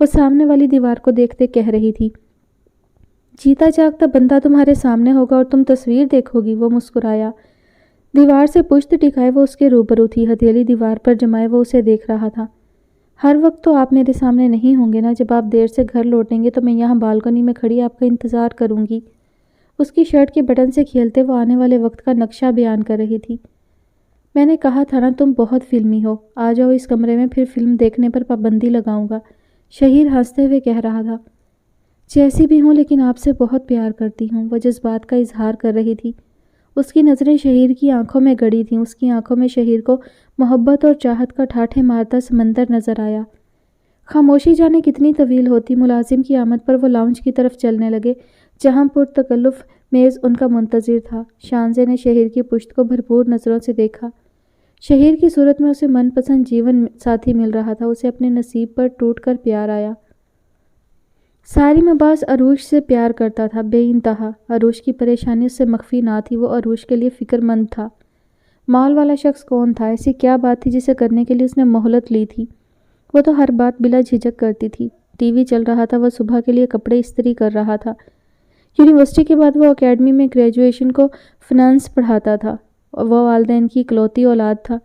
وہ سامنے والی دیوار کو دیکھتے کہہ رہی تھی۔ جیتا جاگتا بندہ تمہارے سامنے ہوگا اور تم تصویر دیکھو گی۔ وہ مسکرایا۔ دیوار سے پشت ٹکائے وہ اس کے روبرو تھی، ہتھیلی دیوار پر جمائے وہ اسے دیکھ رہا تھا۔ ہر وقت تو آپ میرے سامنے نہیں ہوں گے نا، جب آپ دیر سے گھر لوٹیں گے تو میں یہاں بالکنی میں کھڑی آپ کا انتظار کروں گی۔ اس کی شرٹ کے بٹن سے کھیلتے وہ آنے والے وقت کا نقشہ بیان کر رہی تھی۔ میں نے کہا تھا نا تم بہت فلمی ہو، آ جاؤ اس کمرے میں، پھر فلم دیکھنے پر پابندی لگاؤں گا، شہیر ہنستے ہوئے کہہ رہا تھا۔ جیسی بھی ہوں لیکن آپ سے بہت پیار کرتی ہوں، وہ جذبات کا اظہار کر رہی تھی۔ اس کی نظریں شہیر کی آنکھوں میں گڑی تھیں، اس کی آنکھوں میں شہیر کو محبت اور چاہت کا ٹھاٹھے مارتا سمندر نظر آیا۔ خاموشی جانے کتنی طویل ہوتی۔ ملازم کی آمد پر وہ لاؤنج کی طرف چلنے لگے جہاں پرتکلف میز ان کا منتظر تھا۔ شانزے نے شہیر کی پشت کو بھرپور نظروں سے دیکھا۔ شہیر کی صورت میں اسے من پسند جیون ساتھی مل رہا تھا، اسے اپنے نصیب پر ٹوٹ کر پیار آیا۔ سارم عباس عروش سے پیار کرتا تھا، بے انتہا۔ عروش کی پریشانی اس سے مخفی نہ تھی، وہ عروش کے لیے فکر مند تھا۔ مال والا شخص کون تھا؟ ایسی کیا بات تھی جسے کرنے کے لیے اس نے مہلت لی تھی؟ وہ تو ہر بات بلا جھجک کرتی تھی۔ ٹی وی چل رہا تھا، وہ صبح کے لیے کپڑے استری کر رہا تھا۔ یونیورسٹی کے بعد وہ اکیڈمی میں گریجویشن کو فنانس پڑھاتا تھا۔ وہ والدین کی اکلوتی اولاد تھا۔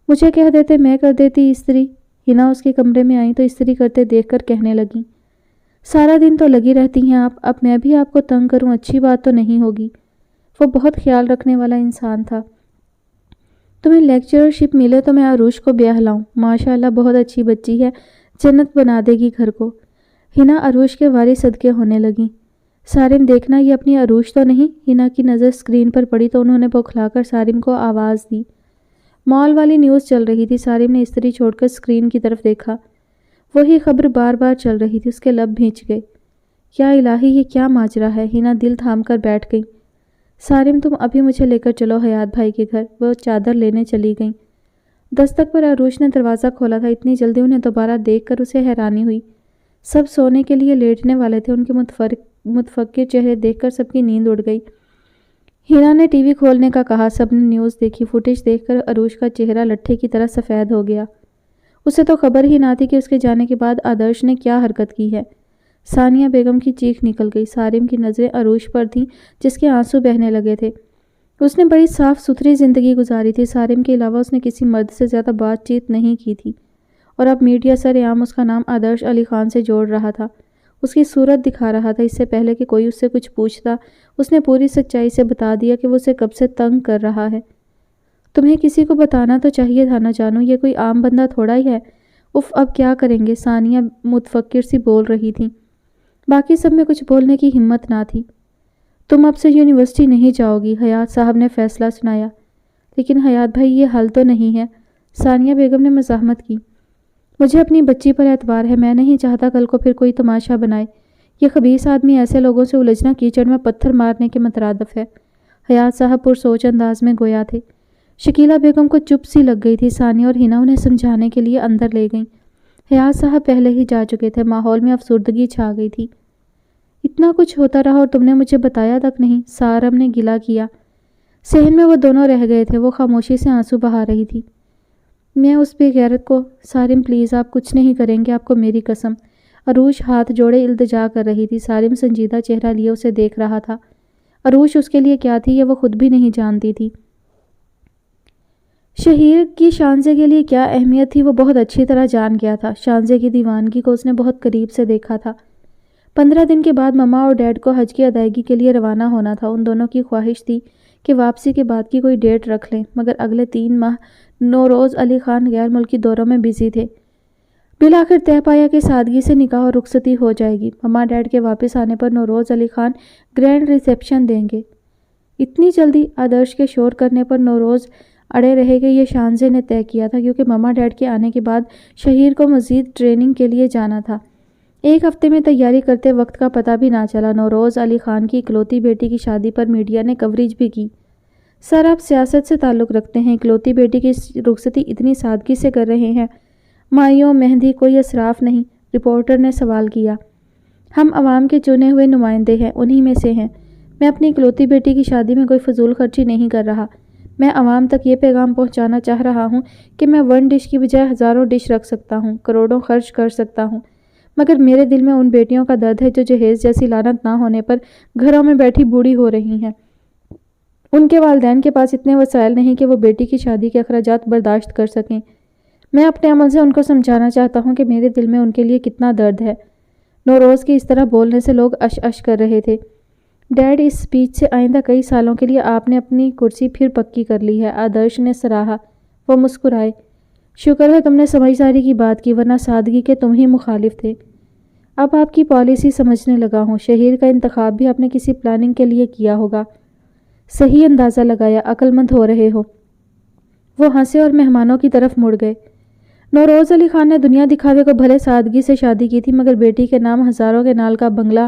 مجھے کہہ دیتے، میں کر دیتی استری۔ ہنا اس کے کمرے میں آئیں تو استری کرتے دیکھ کر کہنے لگیں، سارا دن تو لگی رہتی ہیں آپ، اب میں بھی آپ کو تنگ کروں اچھی بات تو نہیں ہوگی۔ وہ بہت خیال رکھنے والا انسان تھا۔ تمہیں لیکچررشپ ملے تو میں عروش کو بیاہ لاؤں، ماشاءاللہ بہت اچھی بچی ہے، جنت بنا دے گی گھر کو۔ ہنا عروش کے واری صدقے ہونے لگیں۔ سارم دیکھنا یہ اپنی عروش تو نہیں؟ ہنا کی نظر اسکرین پر پڑی تو انہوں نے بوکھلا کر سارم کو آواز دی۔ مال والی نیوز چل رہی تھی۔ سارم نے استری چھوڑ کر اسکرین کی طرف دیکھا۔ وہی خبر بار بار چل رہی تھی، اس کے لب بھینچ گئے۔ یا الہی، یہ کیا ماجرا ہے؟ ہنا دل تھام کر بیٹھ گئی۔ سارم تم ابھی مجھے لے کر چلو حیات بھائی کے گھر۔ وہ چادر لینے چلی گئیں۔ دستک پر عروش نے دروازہ کھولا تھا۔ اتنی جلدی انہیں دوبارہ دیکھ کر اسے حیرانی ہوئی۔ سب سونے کے لیے لیٹنے والے تھے۔ ان کے متفکر چہرے دیکھ کر سب کی نیند اڑ گئی۔ ہنا نے ٹی وی کھولنے کا کہا، سب نے نیوز دیکھی۔ فوٹیج دیکھ کر عروش کا چہرہ لٹھے کی طرح سفید ہو گیا۔ اسے تو خبر ہی نہ تھی کہ اس کے جانے کے بعد آدرش نے کیا حرکت کی ہے۔ ثانیہ بیگم کی چیخ نکل گئی۔ سارم کی نظریں عروش پر تھیں جس کے آنسو بہنے لگے تھے۔ اس نے بڑی صاف ستھری زندگی گزاری تھی۔ سارم کے علاوہ اس نے کسی مرد سے زیادہ بات چیت نہیں کی تھی، اور اب میڈیا سر عام اس کا نام آدرش علی خان سے جوڑ رہا تھا، اس کی صورت دکھا رہا تھا۔ اس سے پہلے کہ کوئی اس سے کچھ پوچھتا، اس نے پوری سچائی سے بتا دیا کہ وہ اسے کب سے تنگ کر رہا ہے۔ تمہیں کسی کو بتانا تو چاہیے تھا نہ جانو، یہ کوئی عام بندہ تھوڑا ہی ہے۔ اف اب کیا کریں گے؟ ثانیہ متفکر سی بول رہی تھی۔ باقی سب میں کچھ بولنے کی ہمت نہ تھی۔ تم اب سے یونیورسٹی نہیں جاؤ گی، حیات صاحب نے فیصلہ سنایا۔ لیکن حیات بھائی یہ حل تو نہیں ہے، ثانیہ بیگم نے مزاحمت کی۔ مجھے اپنی بچی پر اعتبار ہے، میں نہیں چاہتا کل کو پھر کوئی تماشا بنائے۔ یہ خبیث آدمی ایسے لوگوں سے الجھنا کیچڑ میں پتھر مارنے کے مترادف ہے۔ حیات صاحب پرسوچ انداز میں گویا تھے۔ شکیلہ بیگم کو چپ سی لگ گئی تھی۔ ثانیہ اور ہنا انہیں سمجھانے کے لیے اندر لے گئیں۔ حیات صاحب پہلے ہی جا چکے تھے۔ ماحول میں افسردگی چھا گئی تھی۔ اتنا کچھ ہوتا رہا اور تم نے مجھے بتایا تک نہیں، سارم نے گلہ کیا۔ صحن میں وہ دونوں رہ گئے تھے۔ وہ خاموشی سے آنسو بہا رہی تھی۔ میں اس بے غیرت کو، سارم پلیز آپ کچھ نہیں کریں گے، آپ کو میری قسم۔ عروش ہاتھ جوڑے التجا کر رہی تھی۔ سارم سنجیدہ چہرہ لیے اسے دیکھ رہا تھا۔ عروش اس کے لیے کیا تھی یہ وہ خود بھی نہیں جانتی تھی۔ شہیر کی شانزے کے لیے کیا اہمیت تھی وہ بہت اچھی طرح جان گیا تھا۔ شانزے کی دیوانگی کو اس نے بہت قریب سے دیکھا تھا۔ 15 دن کے بعد مما اور ڈیڈ کو حج کی ادائیگی کے لیے روانہ ہونا تھا۔ ان دونوں کی خواہش تھی کہ واپسی کے بعد کی کوئی ڈیٹ رکھ لیں، مگر اگلے 3 ماہ نوروز علی خان غیر ملکی دوروں میں بزی تھے۔ بالآخر طے پایا کہ سادگی سے نکاح اور رخصتی ہو جائے گی۔ مما ڈیڈ کے واپس آنے پر نوروز علی خان گرینڈ ریسیپشن دیں گے۔ اتنی جلدی؟ آدرش کے شور کرنے پر نوروز اڑے رہے گے یہ شانزے نے طے کیا تھا، کیونکہ مما ڈیڈ کے آنے کے بعد شہیر کو مزید ٹریننگ کے لیے جانا تھا۔ 1 ہفتے میں تیاری کرتے وقت کا پتہ بھی نہ چلا۔ نوروز علی خان کی اکلوتی بیٹی کی شادی پر میڈیا نے کوریج بھی کی۔ سر آپ سیاست سے تعلق رکھتے ہیں، اکلوتی بیٹی کی رخصتی اتنی سادگی سے کر رہے ہیں؟ مائیوں مہندی کوئی اسراف نہیں؟ رپورٹر نے سوال کیا۔ ہم عوام کے چنے ہوئے نمائندے ہیں، انہی میں سے ہیں۔ میں اپنی اکلوتی بیٹی کی شادی میں کوئی فضول خرچی نہیں کر رہا۔ میں عوام تک یہ پیغام پہنچانا چاہ رہا ہوں کہ میں 1 ڈش کی بجائے ہزاروں ڈش رکھ سکتا ہوں، کروڑوں خرچ کر سکتا ہوں۔ مگر میرے دل میں ان بیٹیوں کا درد ہے جو جہیز جیسی لعنت نہ ہونے پر گھروں میں بیٹھی بوڑھی ہو رہی ہیں۔ ان کے والدین کے پاس اتنے وسائل نہیں کہ وہ بیٹی کی شادی کے اخراجات برداشت کر سکیں۔ میں اپنے عمل سے ان کو سمجھانا چاہتا ہوں کہ میرے دل میں ان کے لیے کتنا درد ہے۔ نوروز کے اس طرح بولنے سے لوگ اش اش کر رہے تھے۔ ڈیڈ، اس سپیچ سے آئندہ کئی سالوں کے لیے آپ نے اپنی کرسی پھر پکی کر لی ہے، آدرش نے سراہا۔ وہ مسکرائے۔ شکر ہے تم نے سمجھداری کی بات کی، ورنہ سادگی کے تم ہی مخالف تھے۔ اب آپ کی پالیسی سمجھنے لگا ہوں۔ شہیر کا انتخاب بھی آپ نے کسی پلاننگ کے لیے کیا ہوگا۔ صحیح اندازہ لگایا، عقل مند ہو رہے ہو۔ وہ ہنسے اور مہمانوں کی طرف مڑ گئے۔ نوروز علی خان نے دنیا دکھاوے کو بھلے سادگی سے شادی کی تھی، مگر بیٹی کے نام ہزاروں کے نال کا بنگلہ،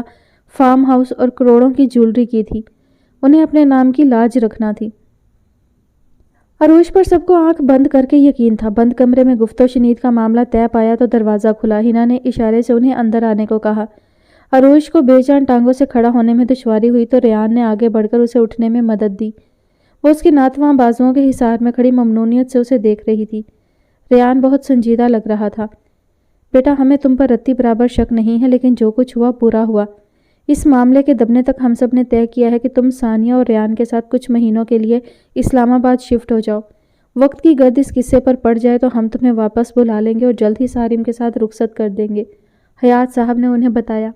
فارم ہاؤس اور کروڑوں کی جولری کی تھی۔ انہیں اپنے نام کی لاج رکھنا تھی۔ عروج پر سب کو آنکھ بند کر کے یقین تھا۔ بند کمرے میں گفت و شنید کا معاملہ طے پایا تو دروازہ کھلا۔ ہنا نے اشارے سے انہیں اندر آنے کو کہا۔ عروج کو بے جان ٹانگوں سے کھڑا ہونے میں دشواری ہوئی تو ریان نے آگے بڑھ کر اسے اٹھنے میں مدد دی۔ وہ اس کی ناتواں بازوؤں کے حصار میں کھڑی ممنونیت سے اسے دیکھ رہی تھی۔ ریان بہت سنجیدہ لگ رہا تھا۔ بیٹا، ہمیں تم پر رتی برابر شک نہیں ہے، لیکن جو کچھ ہوا پورا ہوا۔ اس معاملے کے دبنے تک ہم سب نے طے کیا ہے کہ تم ثانیہ اور ریان کے ساتھ کچھ مہینوں کے لیے اسلام آباد شفٹ ہو جاؤ۔ وقت کی گرد اس قصے پر پڑ جائے تو ہم تمہیں واپس بلا لیں گے اور جلد ہی سارم کے ساتھ رخصت کر دیں گے، حیات صاحب نے انہیں بتایا۔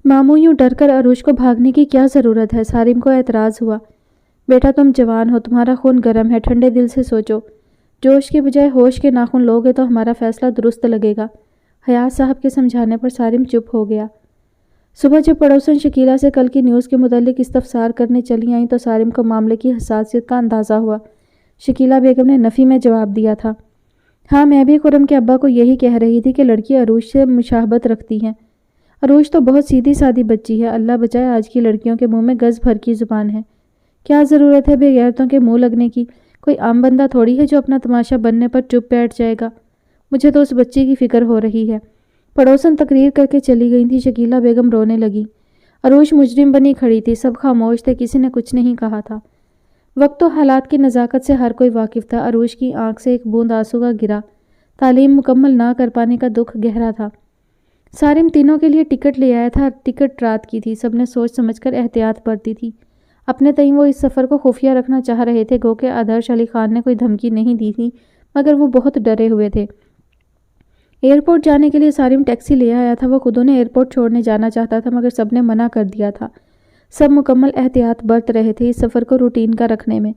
ماموں یوں ڈر کر عروج کو بھاگنے کی کیا ضرورت ہے؟ سارم کو اعتراض ہوا۔ بیٹا، تم جوان ہو، تمہارا خون گرم ہے، ٹھنڈے دل سے سوچو۔ جوش کے بجائے ہوش کے ناخن لوگے تو ہمارا فیصلہ درست لگے گا۔ حیات صاحب کے سمجھانے پر سارم چپ ہو گیا۔ صبح جب پڑوسن شکیلہ سے کل کی نیوز کے متعلق استفسار کرنے چلی آئیں تو سارم کو معاملے کی حساسیت کا اندازہ ہوا۔ شکیلہ بیگم نے نفی میں جواب دیا تھا۔ ہاں، میں بھی خرم کے ابا کو یہی کہہ رہی تھی کہ لڑکی عروج سے مشابہت رکھتی ہے۔ عروج تو بہت سیدھی سادی بچی ہے، اللہ بچائے آج کی لڑکیوں کے منہ میں گز بھر کی زبان ہے۔ کیا ضرورت ہے بے غیرتوں کے منہ لگنے کی؟ کوئی عام بندہ تھوڑی ہے جو اپنا تماشا بننے پر چپ بیٹھ جائے گا۔ مجھے تو اس بچی کی فکر ہو رہی ہے۔ پڑوسن تقریر کر کے چلی گئی تھی۔ شکیلہ بیگم رونے لگی۔ عروج مجرم بنی کھڑی تھی، سب خاموش تھے، کسی نے کچھ نہیں کہا تھا۔ وقت و حالات کی نزاکت سے ہر کوئی واقف تھا۔ عروج کی آنکھ سے ایک بوند آنسو کا گرا۔ تعلیم مکمل نہ کر پانے کا دکھ گہرا تھا۔ سارم تینوں کے لیے ٹکٹ لے آیا تھا۔ ٹکٹ رات کی تھی، سب نے سوچ سمجھ کر احتیاط برتی تھی۔ اپنے تئیں وہ اس سفر کو خفیہ رکھنا چاہ رہے تھے، گو کہ آدرش علی خان نے کوئی دھمکی نہیں دی تھی، مگر وہ بہت ڈرے ہوئے تھے۔ ایئرپورٹ جانے کے لیے سارم ٹیکسی لے آیا تھا۔ وہ خود انہیں ایئرپورٹ چھوڑنے جانا چاہتا تھا، مگر سب نے منع کر دیا تھا۔ سب مکمل احتیاط برت رہے تھے اس سفر کو روٹین کا رکھنے میں۔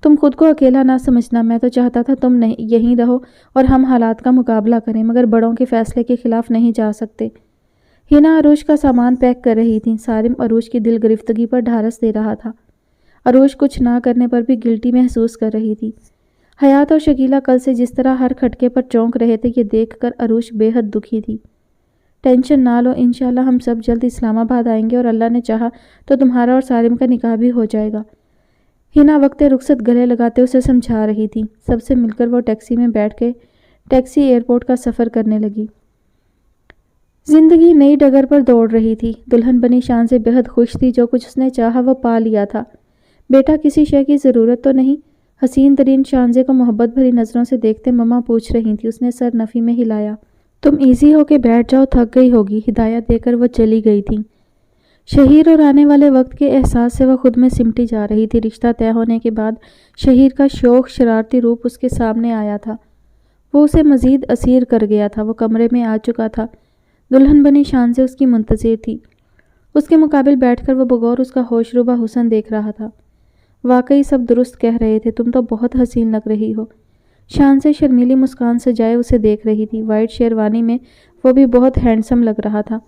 تم خود کو اکیلا نہ سمجھنا، میں تو چاہتا تھا تم یہیں رہو اور ہم حالات کا مقابلہ کریں، مگر بڑوں کے فیصلے کے خلاف نہیں جا سکتے۔ ہنا عروج کا سامان پیک کر رہی تھی۔ سارم عروج کی دل گرفتگی پر ڈھارس دے رہا تھا۔ عروج کچھ نہ کرنے پر بھی گلٹی محسوس کر رہی تھی۔ حیات اور شکیلہ کل سے جس طرح ہر کھٹکے پر چونک رہے تھے، یہ دیکھ کر عروج بے حد دکھی تھی۔ ٹینشن نہ لو، انشاءاللہ ہم سب جلد اسلام آباد آئیں گے اور اللہ نے چاہا تو تمہارا اور سارم کا نکاح بھی ہو جائے گا۔ ہنا وقت رخصت گلے لگاتے اسے سمجھا رہی تھی۔ سب سے مل کر وہ ٹیکسی میں بیٹھ کے ٹیکسی ایئرپورٹ کا سفر کرنے لگی۔ زندگی نئی ڈگر پر دوڑ رہی تھی۔ دلہن بنی شان سے بے حد خوش تھی۔ جو کچھ اس نے چاہا وہ پا لیا تھا۔ بیٹا، کسی شے کی ضرورت تو نہیں؟ حسین ترین شانزے کو محبت بھری نظروں سے دیکھتے مما پوچھ رہی تھی۔ اس نے سر نفی میں ہلایا۔ تم ایزی ہو کے بیٹھ جاؤ، تھک گئی ہوگی، ہدایت دے کر وہ چلی گئی تھی۔ شہیر اور آنے والے وقت کے احساس سے وہ خود میں سمٹی جا رہی تھی۔ رشتہ طے ہونے کے بعد شہیر کا شوخ شرارتی روپ اس کے سامنے آیا تھا۔ وہ اسے مزید اسیر کر گیا تھا۔ وہ کمرے میں آ چکا تھا۔ دلہن بنی شان سے اس کی منتظر تھی۔ اس کے مقابل بیٹھ کر وہ بغور اس کا ہوش روبہ حسن دیکھ رہا تھا۔ واقعی سب درست کہہ رہے تھے، تم تو بہت حسین لگ رہی ہو۔ شان سے شرمیلی مسکان سجائے اسے دیکھ رہی تھی۔ وائٹ شیروانی میں وہ بھی بہت ہینڈسم لگ رہا تھا۔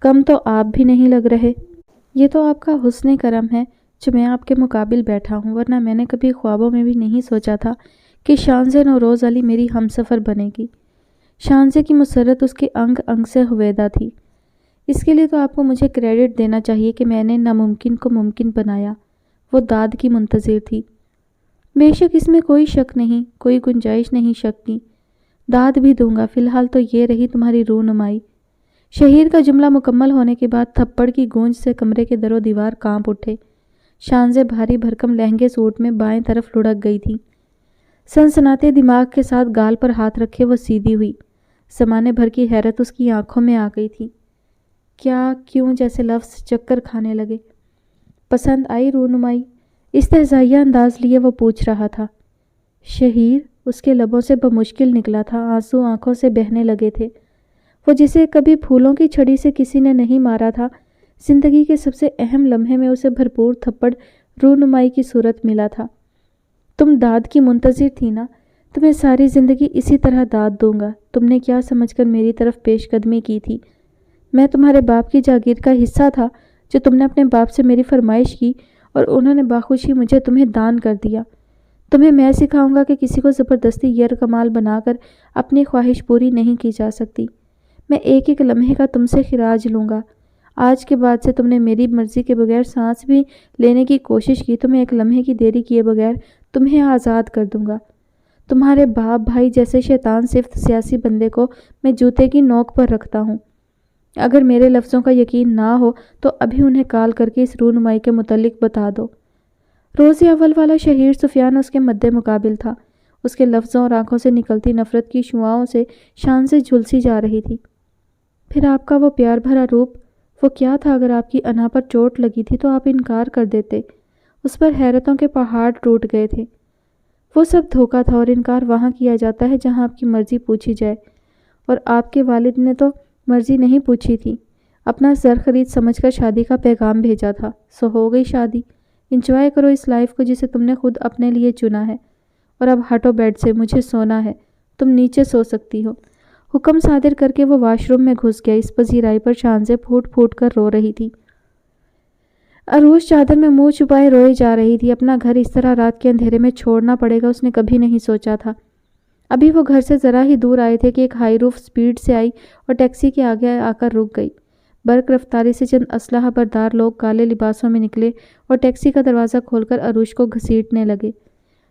کم تو آپ بھی نہیں لگ رہے۔ یہ تو آپ کا حسن کرم ہے جو میں آپ کے مقابل بیٹھا ہوں، ورنہ میں نے کبھی خوابوں میں بھی نہیں سوچا تھا کہ شانزے نوروز علی میری ہمسفر بنے گی۔ شانزے کی مسرت اس کے انگ انگ سے ہویدا تھی۔ اس کے لیے تو آپ کو مجھے کریڈٹ دینا چاہیے کہ میں نے ناممکن کو ممکن بنایا۔ وہ داد کی منتظر تھی۔ بے شک اس میں کوئی شک نہیں، کوئی گنجائش نہیں شک کی۔ داد بھی دوں گا، فی الحال تو یہ رہی تمہاری رونمائی۔ شہیر کا جملہ مکمل ہونے کے بعد تھپڑ کی گونج سے کمرے کے در و دیوار کانپ اٹھے۔ شانزے بھاری بھرکم لہنگے سوٹ میں بائیں طرف لڑک گئی تھی۔ سنسناتے دماغ کے ساتھ گال پر ہاتھ رکھے وہ سیدھی ہوئی۔ زمانے بھر کی حیرت اس کی آنکھوں میں آ گئی تھی۔ کیا، کیوں جیسے لفظ چکر کھانے لگے۔ پسند آئی رونمائی؟ استہزائیہ انداز لیے وہ پوچھ رہا تھا۔ شہیر، اس کے لبوں سے بمشکل نکلا تھا، آنسو آنکھوں سے بہنے لگے تھے۔ وہ جسے کبھی پھولوں کی چھڑی سے کسی نے نہیں مارا تھا، زندگی کے سب سے اہم لمحے میں اسے بھرپور تھپڑ رونمائی کی صورت ملا تھا۔ تم داد کی منتظر تھی نا؟ تمہیں ساری زندگی اسی طرح داد دوں گا۔ تم نے کیا سمجھ کر میری طرف پیش قدمی کی تھی؟ میں تمہارے باپ کی جاگیر کا حصہ تھا جو تم نے اپنے باپ سے میری فرمائش کی اور انہوں نے باخوشی مجھے تمہیں دان کر دیا۔ تمہیں میں سکھاؤں گا کہ کسی کو زبردستی یرغمال بنا کر اپنی خواہش پوری نہیں کی جا سکتی۔ میں ایک ایک لمحے کا تم سے خراج لوں گا۔ آج کے بعد سے تم نے میری مرضی کے بغیر سانس بھی لینے کی کوشش کی تو میں ایک لمحے کی دیری کیے بغیر تمہیں آزاد کر دوں گا۔ تمہارے باپ بھائی جیسے شیطان صفت سیاسی بندے کو میں جوتے کی نوک پر رکھتا ہوں۔ اگر میرے لفظوں کا یقین نہ ہو تو ابھی انہیں کال کر کے اس رونمائی کے متعلق بتا دو۔ روز اول والا شہیر سفیان اس کے مد مقابل تھا۔ اس کے لفظوں اور آنکھوں سے نکلتی نفرت کی شعاؤں سے شان سے جھلسی جا رہی تھی۔ پھر آپ کا وہ پیار بھرا روپ، وہ کیا تھا؟ اگر آپ کی انا پر چوٹ لگی تھی تو آپ انکار کر دیتے۔ اس پر حیرتوں کے پہاڑ ٹوٹ گئے تھے۔ وہ سب دھوکہ تھا اور انکار وہاں کیا جاتا ہے جہاں آپ کی مرضی پوچھی جائے، اور آپ کے والد نے تو مرضی نہیں پوچھی تھی، اپنا زر خرید سمجھ کر شادی کا پیغام بھیجا تھا۔ سو ہو گئی شادی۔ انجوائے کرو اس لائف کو جسے تم نے خود اپنے لیے چنا ہے، اور اب ہٹو بیڈ سے، مجھے سونا ہے۔ تم نیچے سو سکتی ہو۔ حکم صادر کر کے وہ واش روم میں گھس گیا۔ اس پذیرائی پر شانزیں پھوٹ پھوٹ کر رو رہی تھی۔ عروج چادر میں منہ چھپائے روئے جا رہی تھی۔ اپنا گھر اس طرح رات کے اندھیرے میں چھوڑنا پڑے گا اس نے کبھی نہیں سوچا تھا۔ ابھی وہ گھر سے ذرا ہی دور آئے تھے کہ ایک ہائی روف سپیڈ سے آئی اور ٹیکسی کے آگے آ کر رک گئی۔ برق رفتاری سے چند اسلحہ بردار لوگ کالے لباسوں میں نکلے اور ٹیکسی کا دروازہ کھول کر عروج کو گھسیٹنے لگے۔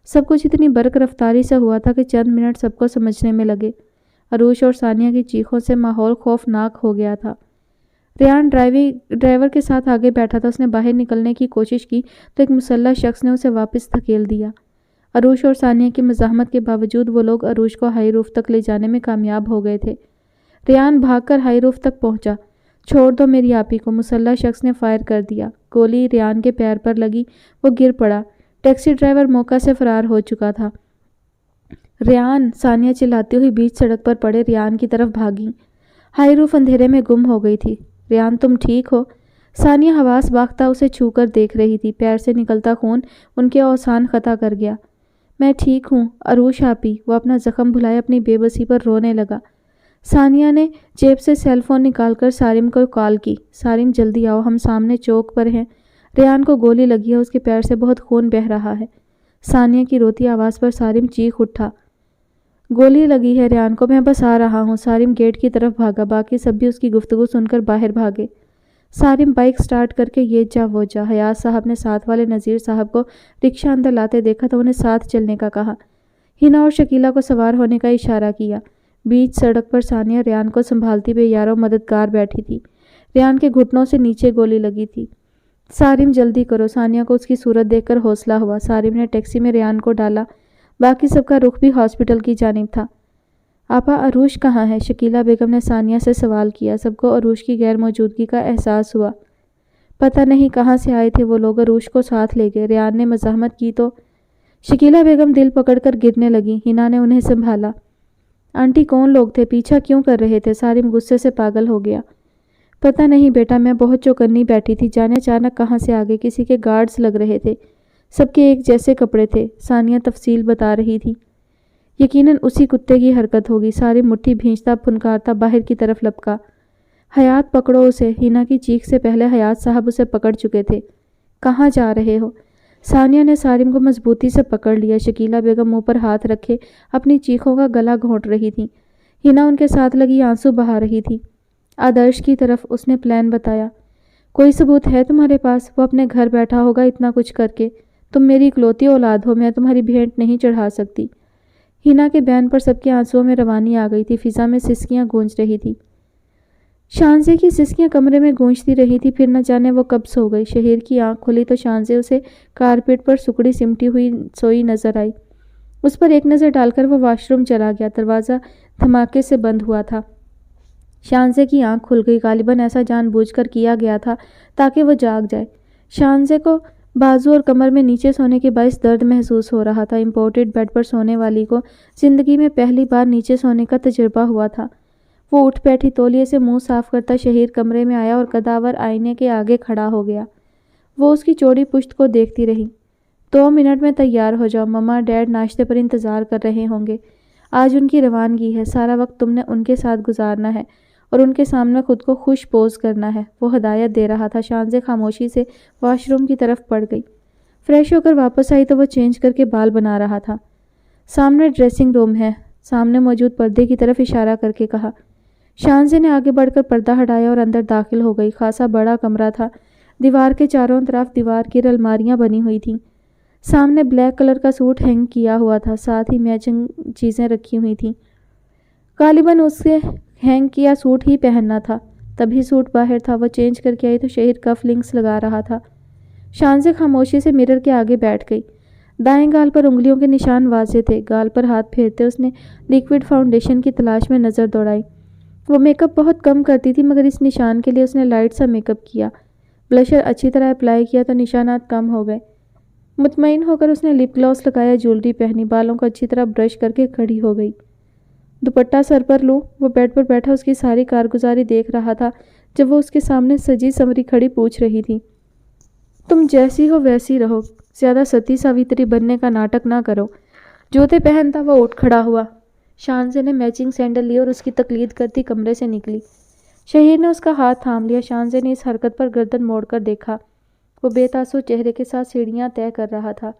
سب کچھ اتنی برق رفتاری سے ہوا تھا کہ چند منٹ سب کو سمجھنے میں لگے۔ عروج اور ثانیہ کی چیخوں سے ماحول خوفناک ہو گیا تھا۔ ریان ڈرائیور کے ساتھ آگے بیٹھا تھا۔ اس نے باہر نکلنے کی کوشش کی تو ایک مسلح شخص نے اسے واپس دھکیل دیا۔ عروج اور ثانیہ کی مزاحمت کے باوجود وہ لوگ عروج کو ہائی روف تک لے جانے میں کامیاب ہو گئے تھے۔ ریان بھاگ کر ہائی روف تک پہنچا۔ چھوڑ دو میری آپی کو، مسلح شخص نے فائر کر دیا۔ گولی ریان کے پیر پر لگی، وہ گر پڑا۔ ٹیکسی ڈرائیور موقع سے فرار ہو چکا تھا۔ ریان، ثانیہ چلاتی ہوئی بیچ سڑک پر پڑے ریان کی طرف بھاگی۔ ہائی روف اندھیرے میں گم ہو گئی تھی۔ ریان، تم ٹھیک ہو؟ ثانیہ حواس باختہ اسے چھو کر دیکھ رہی تھی۔ پیر سے نکلتا خون ان کے اوسان خطا کر گیا۔ میں ٹھیک ہوں عروج آپی۔ وہ اپنا زخم بھلائے اپنی بے بسی پر رونے لگا۔ ثانیہ نے جیب سے سیل فون نکال کر سارم کو کال کی۔ سارم، جلدی آؤ، ہم سامنے چوک پر ہیں۔ ریان کو گولی لگی ہے، اس کے پیر سے بہت خون بہہ رہا ہے۔ ثانیہ کی روتی آواز پر سارم چیخ اٹھا۔ گولی لگی ہے ریان کو، میں بس آ رہا ہوں۔ سارم گیٹ کی طرف بھاگا۔ باقی سب بھی اس کی گفتگو سن کر باہر بھاگے۔ سارم بائک سٹارٹ کر کے یہ جا وہ جا۔ حیات صاحب نے ساتھ والے نذیر صاحب کو رکشہ اندر لاتے دیکھا تو انہیں ساتھ چلنے کا کہا۔ ہنا اور شکیلہ کو سوار ہونے کا اشارہ کیا۔ بیچ سڑک پر ثانیہ ریان کو سنبھالتی بے یار و مددگار بیٹھی تھی۔ ریان کے گھٹنوں سے نیچے گولی لگی تھی۔ سارم، جلدی کرو۔ ثانیہ کو اس کی صورت دیکھ کر حوصلہ ہوا۔ سارم نے ٹیکسی میں ریان کو ڈالا۔ باقی سب کا رخ بھی ہاسپٹل کی جانب تھا۔ آپا، عروج کہاں ہے؟ شکیلہ بیگم نے ثانیہ سے سوال کیا۔ سب کو عروج کی غیر موجودگی کا احساس ہوا۔ پتہ نہیں کہاں سے آئے تھے وہ لوگ، عروج کو ساتھ لے گئے۔ ریان نے مزاحمت کی تو شکیلہ بیگم دل پکڑ کر گرنے لگی۔ ہنا نے انہیں سنبھالا۔ آنٹی، کون لوگ تھے؟ پیچھا کیوں کر رہے تھے؟ سارم غصے سے پاگل ہو گیا۔ پتہ نہیں بیٹا، میں بہت چوکنی بیٹھی تھی، جانے اچانک کہاں سے آگے کسی کے گارڈز لگ رہے تھے، سب کے ایک جیسے کپڑے تھے۔ ثانیہ تفصیل بتا رہی تھی۔ یقیناً اسی کتے کی حرکت ہوگی۔ سارم مٹھی بھینچتا پھنکارتا باہر کی طرف لپکا۔ حیات، پکڑو اسے۔ ہنا کی چیخ سے پہلے حیات صاحب اسے پکڑ چکے تھے۔ کہاں جا رہے ہو؟ ثانیہ نے سارم کو مضبوطی سے پکڑ لیا۔ شکیلہ بیگم منہ پر ہاتھ رکھے اپنی چیخوں کا گلا گھونٹ رہی تھی۔ ہنا ان کے ساتھ لگی آنسو بہا رہی تھی۔ آدرش کی طرف اس نے پلان بتایا۔ کوئی ثبوت ہے تمہارے پاس؟ وہ اپنے گھر بیٹھا ہوگا اتنا کچھ کر کے۔ تم میری اکلوتی اولاد ہو، میں تمہاری بھیٹ نہیں چڑھا سکتی۔ ہنا کے بیان پر سب کے آنسوؤں میں روانی آ گئی تھی۔ فضا میں سسکیاں گونج رہی تھی۔ شانزے کی سسکیاں کمرے میں گونجتی رہی تھی، پھر نہ جانے وہ کب سو گئی۔ شہیر کی آنکھ کھلی تو شانزے اسے کارپیٹ پر سکڑی سمٹی ہوئی سوئی نظر آئی۔ اس پر ایک نظر ڈال کر وہ واش روم چلا گیا۔ دروازہ دھماکے سے بند ہوا تھا۔ شانزے کی آنکھ کھل گئی۔ غالباً ایسا جان بوجھ کر کیا گیا تھا تاکہ وہ جاگ جائے۔ شانزے کو بازو اور کمر میں نیچے سونے کے باعث درد محسوس ہو رہا تھا۔ امپورٹڈ بیڈ پر سونے والی کو زندگی میں پہلی بار نیچے سونے کا تجربہ ہوا تھا۔ وہ اٹھ بیٹھی، تولیے سے منہ صاف کرتا شہیر کمرے میں آیا اور قداور آئینے کے آگے کھڑا ہو گیا۔ وہ اس کی چوڑی پشت کو دیکھتی رہی۔ 2 منٹ میں تیار ہو جاؤ، مما ڈیڈ ناشتے پر انتظار کر رہے ہوں گے۔ آج ان کی روانگی ہے، سارا وقت تم نے ان کے ساتھ گزارنا ہے اور ان کے سامنے خود کو خوش پوز کرنا ہے، وہ ہدایت دے رہا تھا۔ شانزے خاموشی سے واش روم کی طرف بڑھ گئی۔ فریش ہو کر واپس آئی تو وہ چینج کر کے بال بنا رہا تھا۔ سامنے ڈریسنگ روم ہے، سامنے موجود پردے کی طرف اشارہ کر کے کہا۔ شانزے نے آگے بڑھ کر پردہ ہٹایا اور اندر داخل ہو گئی۔ خاصا بڑا کمرہ تھا۔ دیوار کے چاروں طرف دیوار کی الماریاں بنی ہوئی تھیں۔ سامنے بلیک کلر کا سوٹ ہینگ کیا ہوا تھا، ساتھ ہی میچنگ چیزیں رکھی ہوئی تھیں۔ غالباً اسے ہینگ کیا سوٹ ہی پہننا تھا، تبھی سوٹ باہر تھا۔ وہ چینج کر کے آئی تو شہیر کف لنکس لگا رہا تھا۔ شانزے خاموشی سے مرر کے آگے بیٹھ گئی۔ دائیں گال پر انگلیوں کے نشان واضح تھے۔ گال پر ہاتھ پھیرتے اس نے لیکوڈ فاؤنڈیشن کی تلاش میں نظر دوڑائی۔ وہ میک اپ بہت کم کرتی تھی، مگر اس نشان کے لیے اس نے لائٹ سا میک اپ کیا۔ بلشر اچھی طرح اپلائی کیا تو نشانات کم ہو گئے۔ مطمئن ہو کر اس نے لپ گلاس لگایا، جیولری پہنی، بالوں کو اچھی طرح برش کر کے کھڑی ہو گئی۔ دوپٹہ سر پر لوں؟ وہ بیڈ پر بیٹھا اس کی ساری کارگزاری دیکھ رہا تھا جب وہ اس کے سامنے سجی سنوری کھڑی پوچھ رہی تھی۔ تم جیسی ہو ویسی رہو، زیادہ ستی ساوتری بننے کا ناٹک نہ کرو۔ جوتے پہنتا وہ اٹھ کھڑا ہوا۔ شانزے نے میچنگ سینڈل لی اور اس کی تقلید کرتی کمرے سے نکلی۔ شہیر نے اس کا ہاتھ تھام لیا۔ شانزے نے اس حرکت پر گردن موڑ کر دیکھا۔ وہ بے تاثر چہرے کے ساتھ سیڑھیاں طے کر رہا تھا۔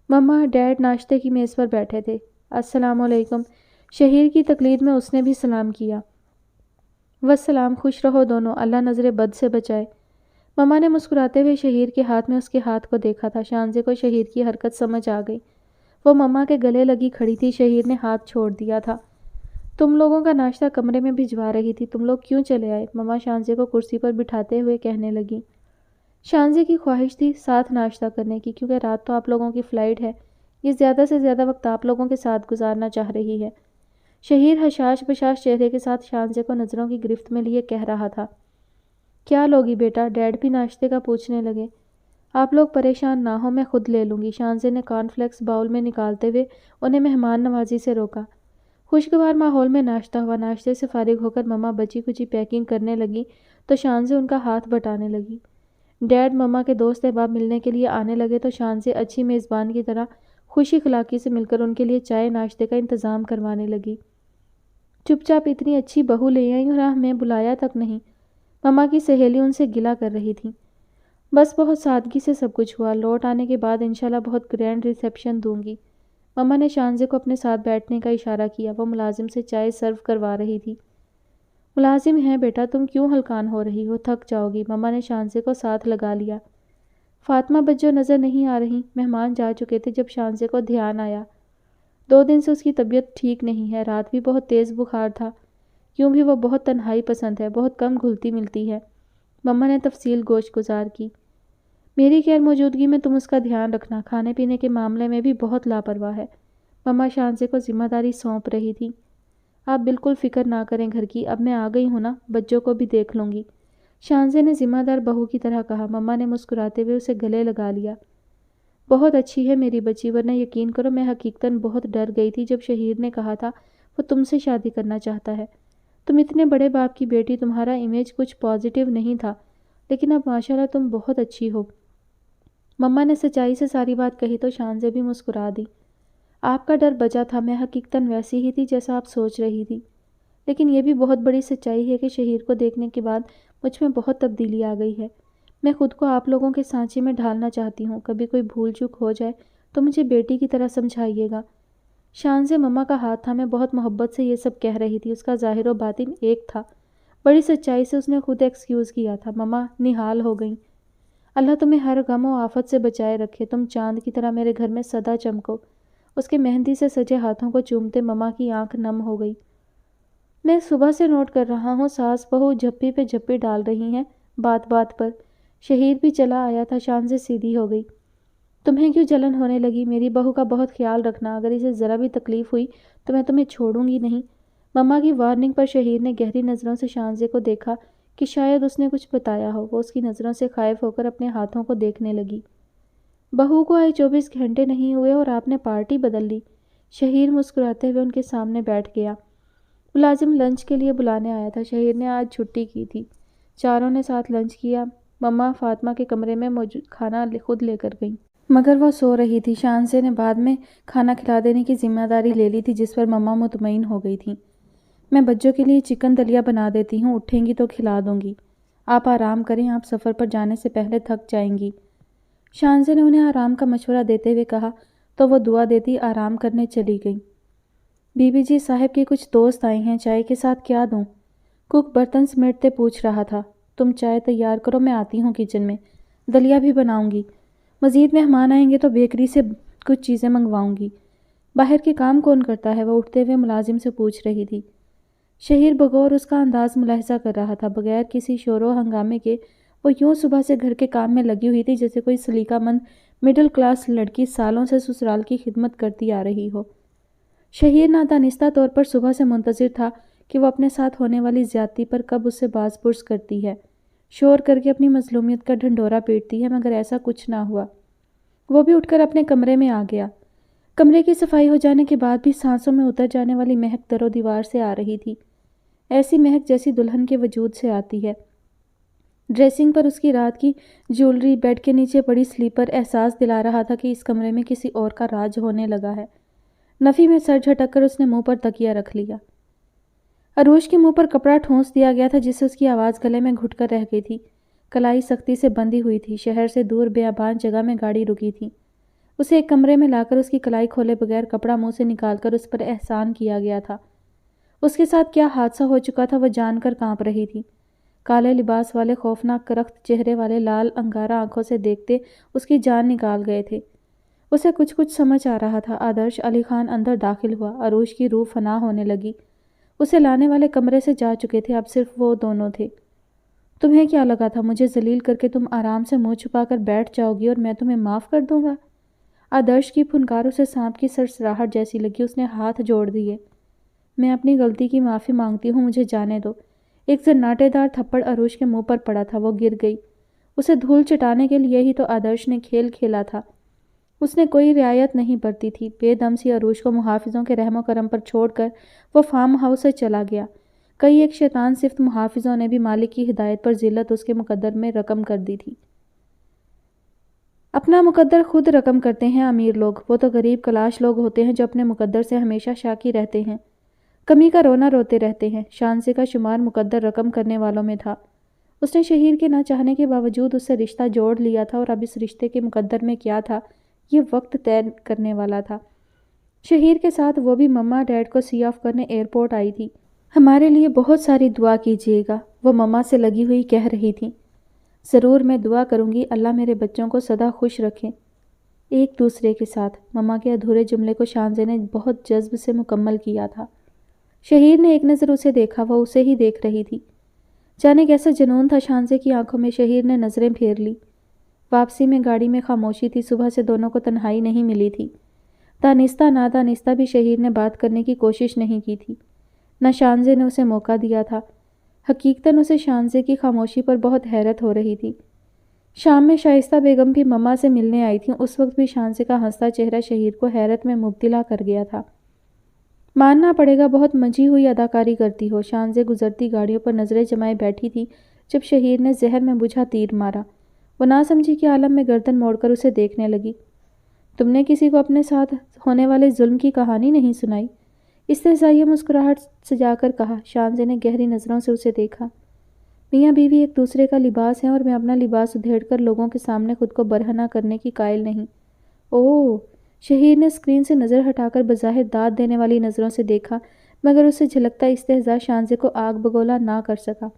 مما ڈیڈ ناشتے کی میز پر بیٹھے تھے۔ السلام علیکم۔ شہیر کی تقلید میں اس نے بھی سلام کیا۔ والسلام، خوش رہو دونوں، اللہ نظر بد سے بچائے۔ مما نے مسکراتے ہوئے شہیر کے ہاتھ میں اس کے ہاتھ کو دیکھا تھا۔ شانزے کو شہیر کی حرکت سمجھ آ گئی۔ وہ مما کے گلے لگی کھڑی تھی۔ شہیر نے ہاتھ چھوڑ دیا تھا۔ تم لوگوں کا ناشتہ کمرے میں بھجوا رہی تھی، تم لوگ کیوں چلے آئے؟ مما شانزے کو کرسی پر بٹھاتے ہوئے کہنے لگی۔ شانزے کی خواہش تھی ساتھ ناشتہ کرنے کی، کیونکہ رات تو آپ لوگوں کی فلائٹ ہے، یہ زیادہ سے زیادہ وقت آپ لوگوں کے ساتھ گزارنا چاہ رہی ہے۔ شہیر حشاش بشاش چہرے کے ساتھ شانزے کو نظروں کی گرفت میں لیے کہہ رہا تھا۔ کیا لوگی بیٹا؟ ڈیڈ بھی ناشتے کا پوچھنے لگے۔ آپ لوگ پریشان نہ ہو، میں خود لے لوں گی۔ شانزے نے کارن فلیکس باؤل میں نکالتے ہوئے انہیں مہمان نوازی سے روکا۔ خوشگوار ماحول میں ناشتہ ہوا۔ ناشتے سے فارغ ہو کر مما بچی کچی پیکنگ کرنے لگی تو شانزے ان کا ہاتھ بٹانے لگی۔ ڈیڈ مما کے دوست احباب ملنے کے لیے آنے لگے تو شانزے اچھی میزبان کی طرح خوش اخلاقی سے مل کر ان کے لیے چائے ناشتے کا انتظام کروانے لگی۔ چپ چاپ اتنی اچھی بہو لے آئی اور ہمیں بلایا تک نہیں، مما کی سہیلی ان سے گلہ کر رہی تھی۔ بس بہت سادگی سے سب کچھ ہوا، لوٹ آنے کے بعد انشاءاللہ بہت گرینڈ ریسیپشن دوں گی۔ مما نے شانزے کو اپنے ساتھ بیٹھنے کا اشارہ کیا۔ وہ ملازم سے چائے سرو کروا رہی تھی۔ ملازم ہیں بیٹا، تم کیوں ہلکان ہو رہی ہو، تھک جاؤ گی۔ مما نے شانزے کو ساتھ لگا لیا۔ فاطمہ بجو نظر نہیں آ رہی۔ مہمان جا چکے تھے جب شانزے کو دھیان آیا۔ 2 دن سے اس کی طبیعت ٹھیک نہیں ہے، رات بھی بہت تیز بخار تھا۔ یوں بھی وہ بہت تنہائی پسند ہے، بہت کم گھلتی ملتی ہے۔ مما نے تفصیل گوش گزار کی۔ میری غیر موجودگی میں تم اس کا دھیان رکھنا، کھانے پینے کے معاملے میں بھی بہت لاپرواہ ہے۔ مما شانزے کو ذمہ داری سونپ رہی تھی۔ آپ بالکل فکر نہ کریں گھر کی، اب میں آ گئی ہوں نا، بچوں کو بھی دیکھ لوں گی، شانزے نے ذمہ دار بہو کی طرح کہا۔ مما نے مسکراتے ہوئے اسے گلے لگا لیا۔ بہت اچھی ہے میری بچی، ورنہ یقین کرو میں حقیقتاً بہت ڈر گئی تھی جب شہیر نے کہا تھا وہ تم سے شادی کرنا چاہتا ہے۔ تم اتنے بڑے باپ کی بیٹی، تمہارا امیج کچھ پازیٹیو نہیں تھا، لیکن اب ماشاءاللہ تم بہت اچھی ہو۔ مما نے سچائی سے ساری بات کہی تو شانزے بھی مسکرا دی۔ آپ کا ڈر بچا تھا، میں حقیقتاً ویسی ہی تھی جیسا آپ سوچ رہی تھی، لیکن یہ بھی بہت بڑی سچائی ہے کہ شہیر کو دیکھنے کے بعد مجھ میں بہت تبدیلی آ گئی ہے۔ میں خود کو آپ لوگوں کے سانچے میں ڈھالنا چاہتی ہوں، کبھی کوئی بھول چوک ہو جائے تو مجھے بیٹی کی طرح سمجھائیے گا۔ شانزے مما کا ہاتھ تھا، میں بہت محبت سے یہ سب کہہ رہی تھی، اس کا ظاہر و باطن ایک تھا۔ بڑی سچائی سے اس نے خود ایکسکیوز کیا تھا۔ مما نہال ہو گئیں۔ اللہ تمہیں ہر غم و آفت سے بچائے رکھے، تم چاند کی طرح میرے گھر میں سدا چمکو۔ اس کے مہندی سے سجے ہاتھوں کو چومتے مما کی آنکھ نم ہو گئی۔ میں صبح سے نوٹ کر رہا ہوں، ساس بہو جھپی پہ جھپی ڈال رہی ہیں، بات بات پر۔ شہیر بھی چلا آیا تھا۔ شانزے سیدھی ہو گئی۔ تمہیں کیوں جلن ہونے لگی؟ میری بہو کا بہت خیال رکھنا، اگر اسے ذرا بھی تکلیف ہوئی تو میں تمہیں چھوڑوں گی نہیں۔ مما کی وارننگ پر شہیر نے گہری نظروں سے شانزے کو دیکھا کہ شاید اس نے کچھ بتایا ہو۔ وہ اس کی نظروں سے خائف ہو کر اپنے ہاتھوں کو دیکھنے لگی۔ بہو کو آئے 24 گھنٹے نہیں ہوئے اور آپ نے پارٹی بدل لی۔ شہیر مسکراتے ہوئے ان کے سامنے بیٹھ گیا۔ ملازم لنچ کے لیے بلانے آیا تھا۔ شہیر نے آج چھٹی کی تھی۔ چاروں نے ساتھ لنچ کیا۔ مما فاطمہ کے کمرے میں موجود کھانا خود لے کر گئیں، مگر وہ سو رہی تھی۔ شانزے نے بعد میں کھانا کھلا دینے کی ذمہ داری لے لی تھی، جس پر مما مطمئن ہو گئی تھیں۔ میں بچوں کے لیے چکن دلیا بنا دیتی ہوں، اٹھیں گی تو کھلا دوں گی۔ آپ آرام کریں، آپ سفر پر جانے سے پہلے تھک جائیں گی۔ شانزے نے انہیں آرام کا مشورہ دیتے ہوئے کہا تو وہ دعا دیتی آرام کرنے چلی گئیں۔ بی بی جی صاحب کے کچھ دوست آئے ہیں، چائے کے ساتھ کیا دوں؟ کک برتن سمیٹتے پوچھ رہا تھا۔ تم چائے تیار کرو، میں آتی ہوں کچن میں، دلیا بھی بناؤں گی۔ مزید مہمان آئیں گے تو بیکری سے کچھ چیزیں منگواؤں گی۔ باہر کے کام کون کرتا ہے؟ وہ اٹھتے ہوئے ملازم سے پوچھ رہی تھی۔ شہیر بغور اس کا انداز ملاحظہ کر رہا تھا۔ بغیر کسی شور و ہنگامے کے وہ یوں صبح سے گھر کے کام میں لگی ہوئی تھی جیسے کوئی سلیقہ مند مڈل کلاس لڑکی سالوں سے سسرال کی خدمت کرتی آ رہی ہو۔ شہیر نادانستہ طور پر صبح سے منتظر تھا کہ وہ اپنے ساتھ ہونے والی زیادتی پر کب اس سے باز پرس کرتی ہے، شور کر کے اپنی مظلومیت کا ڈھنڈورا پیٹتی ہے، مگر ایسا کچھ نہ ہوا۔ وہ بھی اٹھ کر اپنے کمرے میں آ گیا۔ کمرے کی صفائی ہو جانے کے بعد بھی سانسوں میں اتر جانے والی مہک در و دیوار سے آ رہی تھی، ایسی مہک جیسی دلہن کے وجود سے آتی ہے۔ ڈریسنگ پر اس کی رات کی جیولری، بیڈ کے نیچے پڑی سلیپر احساس دلا رہا تھا کہ اس کمرے میں کسی اور کا راج ہونے لگا ہے۔ نفی میں سر جھٹک کر اس نے منہ پر تکیہ رکھ لیا۔ عروج کے منہ پر کپڑا ٹھونس دیا گیا تھا جس سے اس کی آواز گلے میں گھٹ کر رہ گئی تھی۔ کلائی سختی سے بندھی ہوئی تھی۔ شہر سے دور بیابان جگہ میں گاڑی رکی تھی۔ اسے ایک کمرے میں لا کر اس کی کلائی کھولے بغیر کپڑا منہ سے نکال کر اس پر احسان کیا گیا تھا۔ اس کے ساتھ کیا حادثہ ہو چکا تھا وہ جان کر کانپ رہی تھی۔ کالے لباس والے خوفناک کرخت چہرے والے لال انگارہ آنکھوں سے دیکھتے اس کی جان نکال گئے تھے۔ اسے کچھ سمجھ آ رہا تھا۔ آدرش علی خان اندر داخل ہوا۔ عروج کی روح فنا ہونے لگی۔ اسے لانے والے کمرے سے جا چکے تھے، اب صرف وہ دونوں تھے۔ تمہیں کیا لگا تھا مجھے ذلیل کر کے تم آرام سے منہ چھپا کر بیٹھ جاؤ گی اور میں تمہیں معاف کر دوں گا؟ آدرش کی پھنکار اسے سانپ کی سرسراہٹ جیسی لگی۔ اس نے ہاتھ جوڑ دیے۔ میں اپنی غلطی کی معافی مانگتی ہوں، مجھے جانے دو۔ ایک زناٹے دار تھپڑ عروج کے منہ پر پڑا تھا۔ وہ گر گئی۔ اسے دھول چٹانے کے لیے ہی تو آدرش نے کھیل کھیلا تھا۔ اس نے کوئی رعایت نہیں برتی تھی۔ بے دم سی عروج کو محافظوں کے رحم و کرم پر چھوڑ کر وہ فارم ہاؤس سے چلا گیا۔ کئی ایک شیطان صفت محافظوں نے بھی مالک کی ہدایت پر ذلت اس کے مقدر میں رقم کر دی تھی۔ اپنا مقدر خود رقم کرتے ہیں امیر لوگ، وہ تو غریب کلاش لوگ ہوتے ہیں جو اپنے مقدر سے ہمیشہ شاکی رہتے ہیں، کمی کا رونا روتے رہتے ہیں۔ شانزے کا شمار مقدر رقم کرنے والوں میں تھا۔ اس نے شہیر کے نہ چاہنے کے باوجود اس سے رشتہ جوڑ لیا تھا اور اب اس رشتے کے مقدر میں کیا تھا یہ وقت طے کرنے والا تھا۔ شہیر کے ساتھ وہ بھی مما ڈیڈ کو سی آف کرنے ایئرپورٹ آئی تھی۔ ہمارے لیے بہت ساری دعا کیجیے گا، وہ مما سے لگی ہوئی کہہ رہی تھی۔ ضرور میں دعا کروں گی، اللہ میرے بچوں کو سدا خوش رکھے۔ ایک دوسرے کے ساتھ، مما کے ادھورے جملے کو شانزے نے بہت جذب سے مکمل کیا تھا۔ شہیر نے ایک نظر اسے دیکھا، وہ اسے ہی دیکھ رہی تھی۔ جانے کیسا جنون تھا شانزے کی آنکھوں میں۔ شہیر نے نظریں پھیر لی۔ واپسی میں گاڑی میں خاموشی تھی۔ صبح سے دونوں کو تنہائی نہیں ملی تھی۔ دانستہ نادانستہ بھی شہیر نے بات کرنے کی کوشش نہیں کی تھی، نہ شانزے نے اسے موقع دیا تھا۔ حقیقتاً اسے شانزے کی خاموشی پر بہت حیرت ہو رہی تھی۔ شام میں شائستہ بیگم بھی مما سے ملنے آئی تھیں۔ اس وقت بھی شانزے کا ہنستا چہرہ شہیر کو حیرت میں مبتلا کر گیا تھا۔ ماننا پڑے گا بہت منجھی ہوئی اداکاری کرتی ہو۔ شانزے گزرتی گاڑیوں پر نظریں جمائے بیٹھی تھی جب شہیر نے ذہن میں بجھا تیر مارا۔ وہ نہ سمجھی کے عالم میں گردن موڑ کر اسے دیکھنے لگی۔ تم نے کسی کو اپنے ساتھ ہونے والے ظلم کی کہانی نہیں سنائی؟ استہزائیہ مسکراہٹ سجا کر کہا۔ شانزے نے گہری نظروں سے اسے دیکھا۔ میاں بیوی ایک دوسرے کا لباس ہیں اور میں اپنا لباس ادھیڑ کر لوگوں کے سامنے خود کو برہنہ کرنے کی قائل نہیں۔ اوہ! شہیر نے اسکرین سے نظر ہٹا کر بظاہر داد دینے والی نظروں سے دیکھا، مگر اس سے جھلکتا استہزاء شانزے کو آگ بگولا نہ کر سکا۔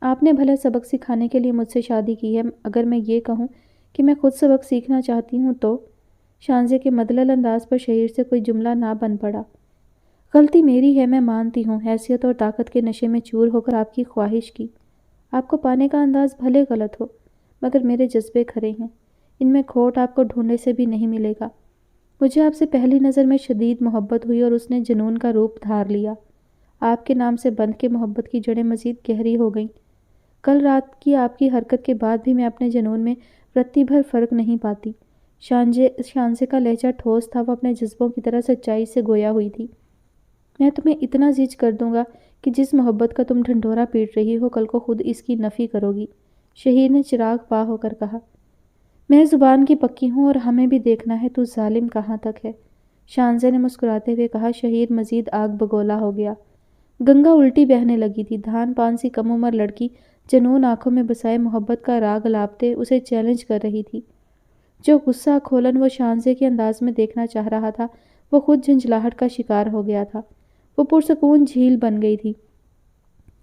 آپ نے بھلے سبق سکھانے کے لیے مجھ سے شادی کی ہے، اگر میں یہ کہوں کہ میں خود سبق سیکھنا چاہتی ہوں تو؟ شانزے کے مدلل انداز پر شہیر سے کوئی جملہ نہ بن پڑا۔ غلطی میری ہے، میں مانتی ہوں، حیثیت اور طاقت کے نشے میں چور ہو کر آپ کی خواہش کی۔ آپ کو پانے کا انداز بھلے غلط ہو، مگر میرے جذبے کھرے ہیں۔ ان میں کھوٹ آپ کو ڈھونڈنے سے بھی نہیں ملے گا۔ مجھے آپ سے پہلی نظر میں شدید محبت ہوئی اور اس نے جنون کا روپ دھار لیا۔ آپ کے نام سے بند کے محبت کی جڑیں مزید گہری ہو گئیں۔ کل رات کی آپ کی حرکت کے بعد بھی میں اپنے جنون میں رتی بھر فرق نہیں پاتی۔ شانزے کا لہجہ ٹھوس تھا، وہ اپنے جذبوں کی طرح سچائی سے گویا ہوئی تھی۔ میں تمہیں اتنا زیچ کر دوں گا کہ جس محبت کا تم ڈھنڈورا پیٹ رہی ہو کل کو خود اس کی نفی کرو گی، شہیر نے چراغ پا ہو کر کہا۔ میں زبان کی پکی ہوں اور ہمیں بھی دیکھنا ہے تو ظالم کہاں تک ہے، شانزے نے مسکراتے ہوئے کہا۔ شہیر مزید آگ بگولا ہو گیا۔ گنگا الٹی بہنے لگی تھی۔ دھان پان سی کم عمر لڑکی جنون آنکھوں میں بسائے محبت کا راگ الاپتے اسے چیلنج کر رہی تھی۔ جو غصہ کھولن وہ شانزے کے انداز میں دیکھنا چاہ رہا تھا وہ خود جھنجھلاہٹ کا شکار ہو گیا تھا۔ وہ پرسکون جھیل بن گئی تھی۔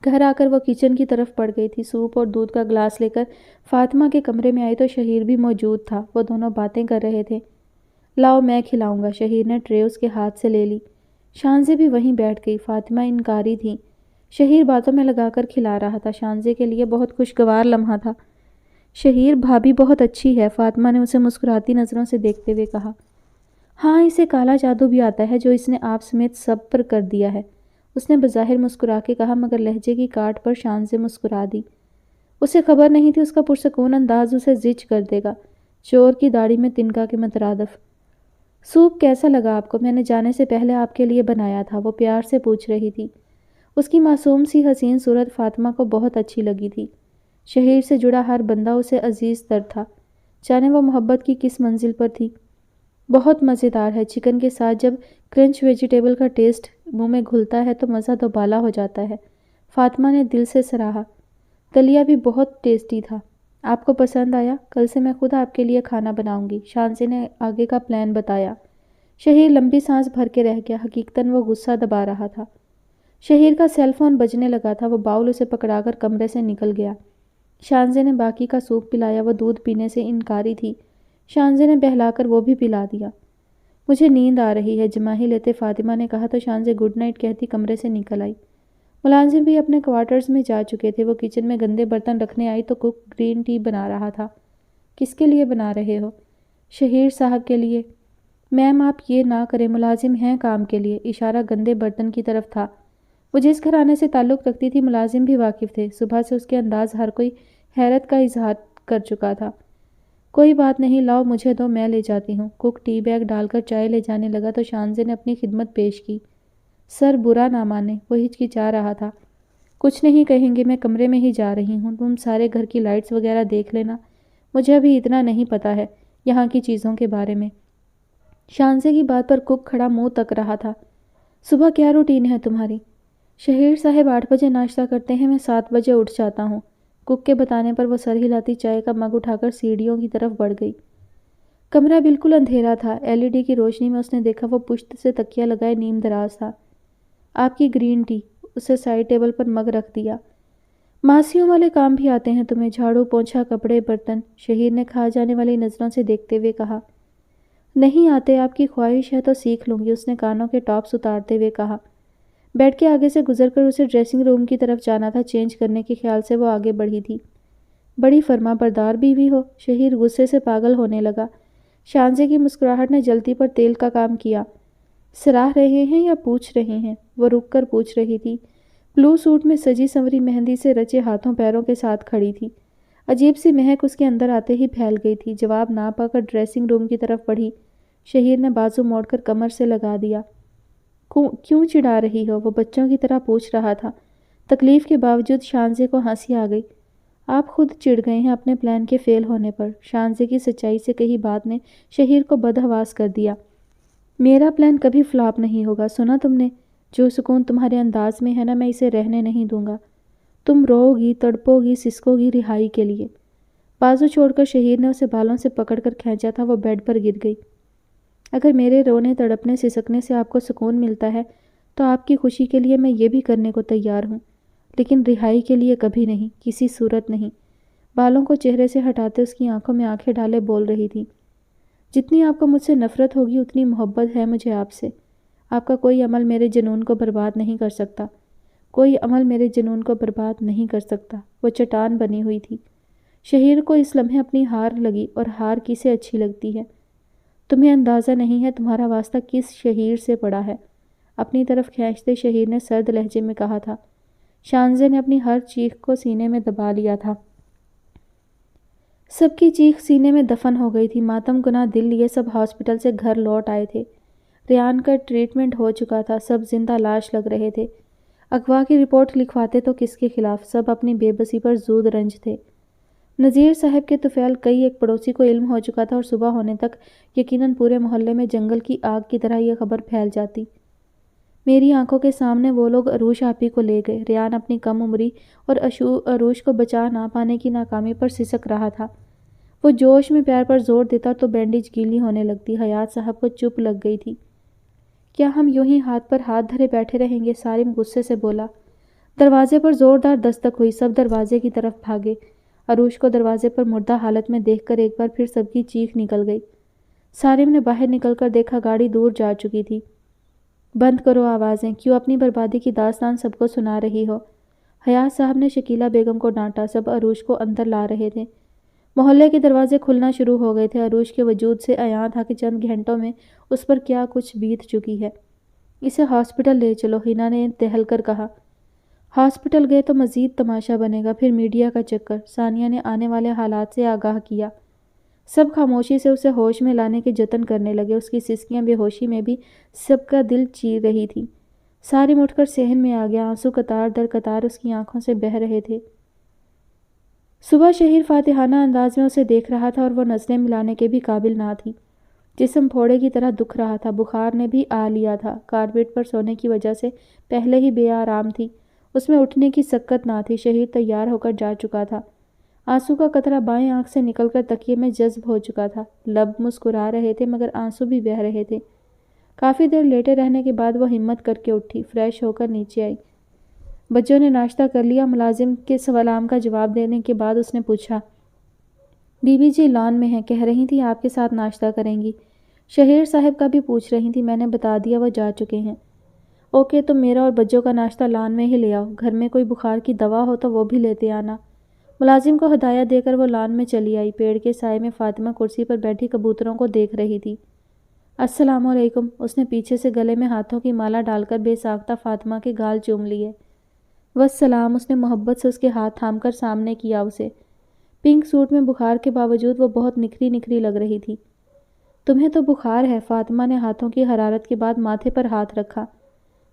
گھر آ کر وہ کچن کی طرف پڑ گئی تھی۔ سوپ اور دودھ کا گلاس لے کر فاطمہ کے کمرے میں آئی تو شہیر بھی موجود تھا۔ وہ دونوں باتیں کر رہے تھے۔ لاؤ میں کھلاؤں گا، شہیر نے ٹرے اس کے ہاتھ سے لے لی۔ شانزے بھی وہیں بیٹھ گئی۔ فاطمہ انکاری تھی۔ شہیر باتوں میں لگا کر کھلا رہا تھا۔ شانزے کے لیے بہت خوشگوار لمحہ تھا۔ شہیر بھابھی بہت اچھی ہے، فاطمہ نے اسے مسکراتی نظروں سے دیکھتے ہوئے کہا۔ ہاں، اسے کالا جادو بھی آتا ہے جو اس نے آپ سمیت سب پر کر دیا ہے، اس نے بظاہر مسکرا کے کہا، مگر لہجے کی کاٹ پر شانزے مسکرا دی۔ اسے خبر نہیں تھی اس کا پرسکون انداز اسے زچ کر دے گا۔ چور کی داڑھی میں تنکا کے مترادف۔ سوپ کیسا لگا آپ کو؟ میں نے جانے سے پہلے آپ کے لیے بنایا تھا، وہ پیار سے پوچھ رہی تھی۔ اس کی معصوم سی حسین صورت فاطمہ کو بہت اچھی لگی تھی۔ شہیر سے جڑا ہر بندہ اسے عزیز تر تھا، جانے وہ محبت کی کس منزل پر تھی۔ بہت مزیدار ہے، چکن کے ساتھ جب کرنچ ویجیٹیبل کا ٹیسٹ منہ میں گھلتا ہے تو مزہ دوبالا ہو جاتا ہے، فاطمہ نے دل سے سراہا۔ دلیا بھی بہت ٹیسٹی تھا۔ آپ کو پسند آیا؟ کل سے میں خود آپ کے لیے کھانا بناؤں گی، شانزے نے آگے کا پلان بتایا۔ شہیر لمبی سانس بھر کے رہ گیا۔ حقیقتاً وہ غصہ دبا رہا تھا۔ شہیر کا سیل فون بجنے لگا تھا۔ وہ باؤل اسے پکڑا کر کمرے سے نکل گیا۔ شانزے نے باقی کا سوپ پلایا۔ وہ دودھ پینے سے انکاری تھی۔ شانزے نے بہلا کر وہ بھی پلا دیا۔ مجھے نیند آ رہی ہے، جماہی لیتے فاطمہ نے کہا تو شانزے گڈ نائٹ کہتی کمرے سے نکل آئی۔ ملازم بھی اپنے کوارٹرز میں جا چکے تھے۔ وہ کچن میں گندے برتن رکھنے آئی تو کک گرین ٹی بنا رہا تھا۔ کس کے لیے بنا رہے ہو؟ شہیر صاحب کے لیے۔ میم آپ یہ نہ کریں، ملازم ہیں کام کے لیے، اشارہ گندے برتن کی طرف تھا۔ وہ جس گھرانے سے تعلق رکھتی تھی ملازم بھی واقف تھے۔ صبح سے اس کے انداز ہر کوئی حیرت کا اظہار کر چکا تھا۔ کوئی بات نہیں، لاؤ مجھے دو، میں لے جاتی ہوں۔ کک ٹی بیگ ڈال کر چائے لے جانے لگا تو شانزے نے اپنی خدمت پیش کی۔ سر برا نہ مانے، وہ ہچکچا رہا تھا۔ کچھ نہیں کہیں گے، میں کمرے میں ہی جا رہی ہوں، تم سارے گھر کی لائٹس وغیرہ دیکھ لینا، مجھے ابھی اتنا نہیں پتا ہے یہاں کی چیزوں کے بارے میں۔ شانزے کی بات پر کک کھڑا منہ تک رہا تھا۔ صبح کیا روٹین ہے تمہاری؟ شہیر صاحب 8 بجے ناشتہ کرتے ہیں، میں 7 بجے اٹھ جاتا ہوں۔ کک کے بتانے پر وہ سر ہلاتی چائے کا مگ اٹھا کر سیڑھیوں کی طرف بڑھ گئی۔ کمرہ بالکل اندھیرا تھا۔ LED کی روشنی میں اس نے دیکھا وہ پشت سے تکیہ لگائے نیم دراز تھا۔ آپ کی گرین ٹی، اسے سائڈ ٹیبل پر مگ رکھ دیا۔ ماسیوں والے کام بھی آتے ہیں تمہیں؟ جھاڑو پونچھا کپڑے برتن، شہیر نے کھا جانے والی نظروں سے دیکھتے ہوئے کہا۔ نہیں آتے، آپ کی خواہش ہے تو سیکھ لوں گی، اس نے کانوں کے ٹاپس اتارتے ہوئے کہا۔ بیڈ کے آگے سے گزر کر اسے ڈریسنگ روم کی طرف جانا تھا، چینج کرنے کے خیال سے وہ آگے بڑھی تھی۔ بڑی فرما بردار بیوی ہو، شہیر غصے سے پاگل ہونے لگا۔ شانزے کی مسکراہٹ نے جلتی پر تیل کا کام کیا۔ سراہ رہے ہیں یا پوچھ رہے ہیں؟ وہ رک کر پوچھ رہی تھی۔ بلو سوٹ میں سجی سنوری مہندی سے رچے ہاتھوں پیروں کے ساتھ کھڑی تھی۔ عجیب سی مہک اس کے اندر آتے ہی پھیل گئی تھی۔ جواب نہ پا کر ڈریسنگ روم کی طرف بڑھی۔ شہیر نے بازو موڑ کر کمر سے لگا دیا۔ کیوں چڑھا رہی ہو؟ وہ بچوں کی طرح پوچھ رہا تھا۔ تکلیف کے باوجود شانزے کو ہنسی آ گئی۔ آپ خود چڑھ گئے ہیں اپنے پلان کے فیل ہونے پر، شانزے کی سچائی سے کہی بات نے شہیر کو بدحواس کر دیا۔ میرا پلان کبھی فلاپ نہیں ہوگا، سنا تم نے؟ جو سکون تمہارے انداز میں ہے نا، میں اسے رہنے نہیں دوں گا۔ تم رو گی، تڑپو گی، سسکو گی رہائی کے لیے۔ بازو چھوڑ کر شہیر نے اسے بالوں سے پکڑ کر کھینچا تھا، وہ بیڈ پر گر گئی۔ اگر میرے رونے تڑپنے سسکنے سے آپ کو سکون ملتا ہے تو آپ کی خوشی کے لیے میں یہ بھی کرنے کو تیار ہوں، لیکن رہائی کے لیے کبھی نہیں، کسی صورت نہیں۔ بالوں کو چہرے سے ہٹاتے اس کی آنکھوں میں آنکھیں ڈالے بول رہی تھی۔ جتنی آپ کو مجھ سے نفرت ہوگی اتنی محبت ہے مجھے آپ سے۔ آپ کا کوئی عمل میرے جنون کو برباد نہیں کر سکتا، کوئی عمل میرے جنون کو برباد نہیں کر سکتا۔ وہ چٹان بنی ہوئی تھی۔ شہیر کو اس لمحے اپنی ہار لگی، اور ہار کسے اچھی لگتی ہے؟ تمہیں اندازہ نہیں ہے تمہارا واسطہ کس شہیر سے پڑا ہے، اپنی طرف کھینچتے شہیر نے سرد لہجے میں کہا تھا۔ شانزے نے اپنی ہر چیخ کو سینے میں دبا لیا تھا۔ سب کی چیخ سینے میں دفن ہو گئی تھی۔ ماتم گناہ دل یہ سب ہاسپٹل سے گھر لوٹ آئے تھے۔ ریان کا ٹریٹمنٹ ہو چکا تھا، سب زندہ لاش لگ رہے تھے۔ اغوا کی رپورٹ لکھواتے تو کس کے خلاف؟ سب اپنی بے بسی پر زود رنج تھے۔ نذیر صاحب کے طفیل کئی ایک پڑوسی کو علم ہو چکا تھا، اور صبح ہونے تک یقیناً پورے محلے میں جنگل کی آگ کی طرح یہ خبر پھیل جاتی۔ میری آنکھوں کے سامنے وہ لوگ عروش آپی کو لے گئے۔ ریان اپنی کم عمری اور عروش کو بچا نہ پانے کی ناکامی پر سسک رہا تھا۔ وہ جوش میں پیر پر زور دیتا تو بینڈیج گیلی ہونے لگتی۔ حیات صاحب کو چپ لگ گئی تھی۔ کیا ہم یوں ہی ہاتھ پر ہاتھ دھرے بیٹھے رہیں گے؟ سالم غصے سے بولا۔ دروازے پر زوردار دستک ہوئی، سب دروازے کی طرف بھاگے۔ عروش کو دروازے پر مردہ حالت میں دیکھ کر ایک بار پھر سب کی چیخ نکل گئی۔ سالم نے باہر نکل کر دیکھا گاڑی دور جا چکی تھی۔ بند کرو آوازیں، کیوں اپنی بربادی کی داستان سب کو سنا رہی ہو؟ حیات صاحب نے شکیلہ بیگم کو ڈانٹا۔ سب عروش کو اندر لا رہے تھے۔ محلے کے دروازے کھلنا شروع ہو گئے تھے۔ عروش کے وجود سے عیاں تھا کہ چند گھنٹوں میں اس پر کیا کچھ بیت چکی ہے۔ اسے ہاسپٹل لے چلو، ہینا نے دہل کر کہا۔ ہاسپٹل گئے تو مزید تماشا بنے گا، پھر میڈیا کا چکر۔ ثانیہ نے آنے والے حالات سے آگاہ کیا۔ سب خاموشی سے اسے ہوش میں لانے کے جتن کرنے لگے۔ اس کی سسکیاں بے ہوشی میں بھی سب کا دل چیر رہی تھی۔ سالم اٹھ کر صحن میں آ گیا۔ آنسو قطار در قطار اس کی آنکھوں سے بہہ رہے تھے۔ صبح شہیر فاتحانہ انداز میں اسے دیکھ رہا تھا، اور وہ نظریں ملانے کے بھی قابل نہ تھی۔ جسم پھوڑے کی طرح دکھ رہا تھا۔ بخار نے بھی آ لیا تھا۔ کارپیٹ پر سونے کی وجہ سے پہلے ہی بے آرام تھی۔ اس میں اٹھنے کی سکت نہ تھی۔ شہیر تیار ہو کر جا چکا تھا۔ آنسو کا قطرہ بائیں آنکھ سے نکل کر تکیے میں جذب ہو چکا تھا۔ لب مسکرا رہے تھے مگر آنسو بھی بہہ رہے تھے۔ کافی دیر لیٹے رہنے کے بعد وہ ہمت کر کے اٹھی، فریش ہو کر نیچے آئی۔ بچوں نے ناشتہ کر لیا؟ ملازم کے سلام کا جواب دینے کے بعد اس نے پوچھا۔ بی بی جی لان میں ہیں، کہہ رہی تھی آپ کے ساتھ ناشتہ کریں گی۔ شہیر صاحب کا بھی پوچھ رہی تھی، میں نے بتا دیا وہ جا چکے ہیں۔ اوکے، تم میرا اور بچوں کا ناشتہ لان میں ہی لے آؤ۔ گھر میں کوئی بخار کی دوا ہو تو وہ بھی لیتے آنا۔ ملازم کو ہدایت دے کر وہ لان میں چلی آئی۔ پیڑ کے سائے میں فاطمہ کرسی پر بیٹھی کبوتروں کو دیکھ رہی تھی۔ السلام علیکم، اس نے پیچھے سے گلے میں ہاتھوں کی مالا ڈال کر بے ساختہ فاطمہ کے گال چوم لیے۔ والسلام، اس نے محبت سے اس کے ہاتھ تھام کر سامنے کیا اسے۔ پنک سوٹ میں بخار کے باوجود وہ بہت نکھری نکھری لگ رہی تھی۔ تمہیں تو بخار ہے؟ فاطمہ نے ہاتھوں کی حرارت کے بعد ماتھے پر ہاتھ رکھا۔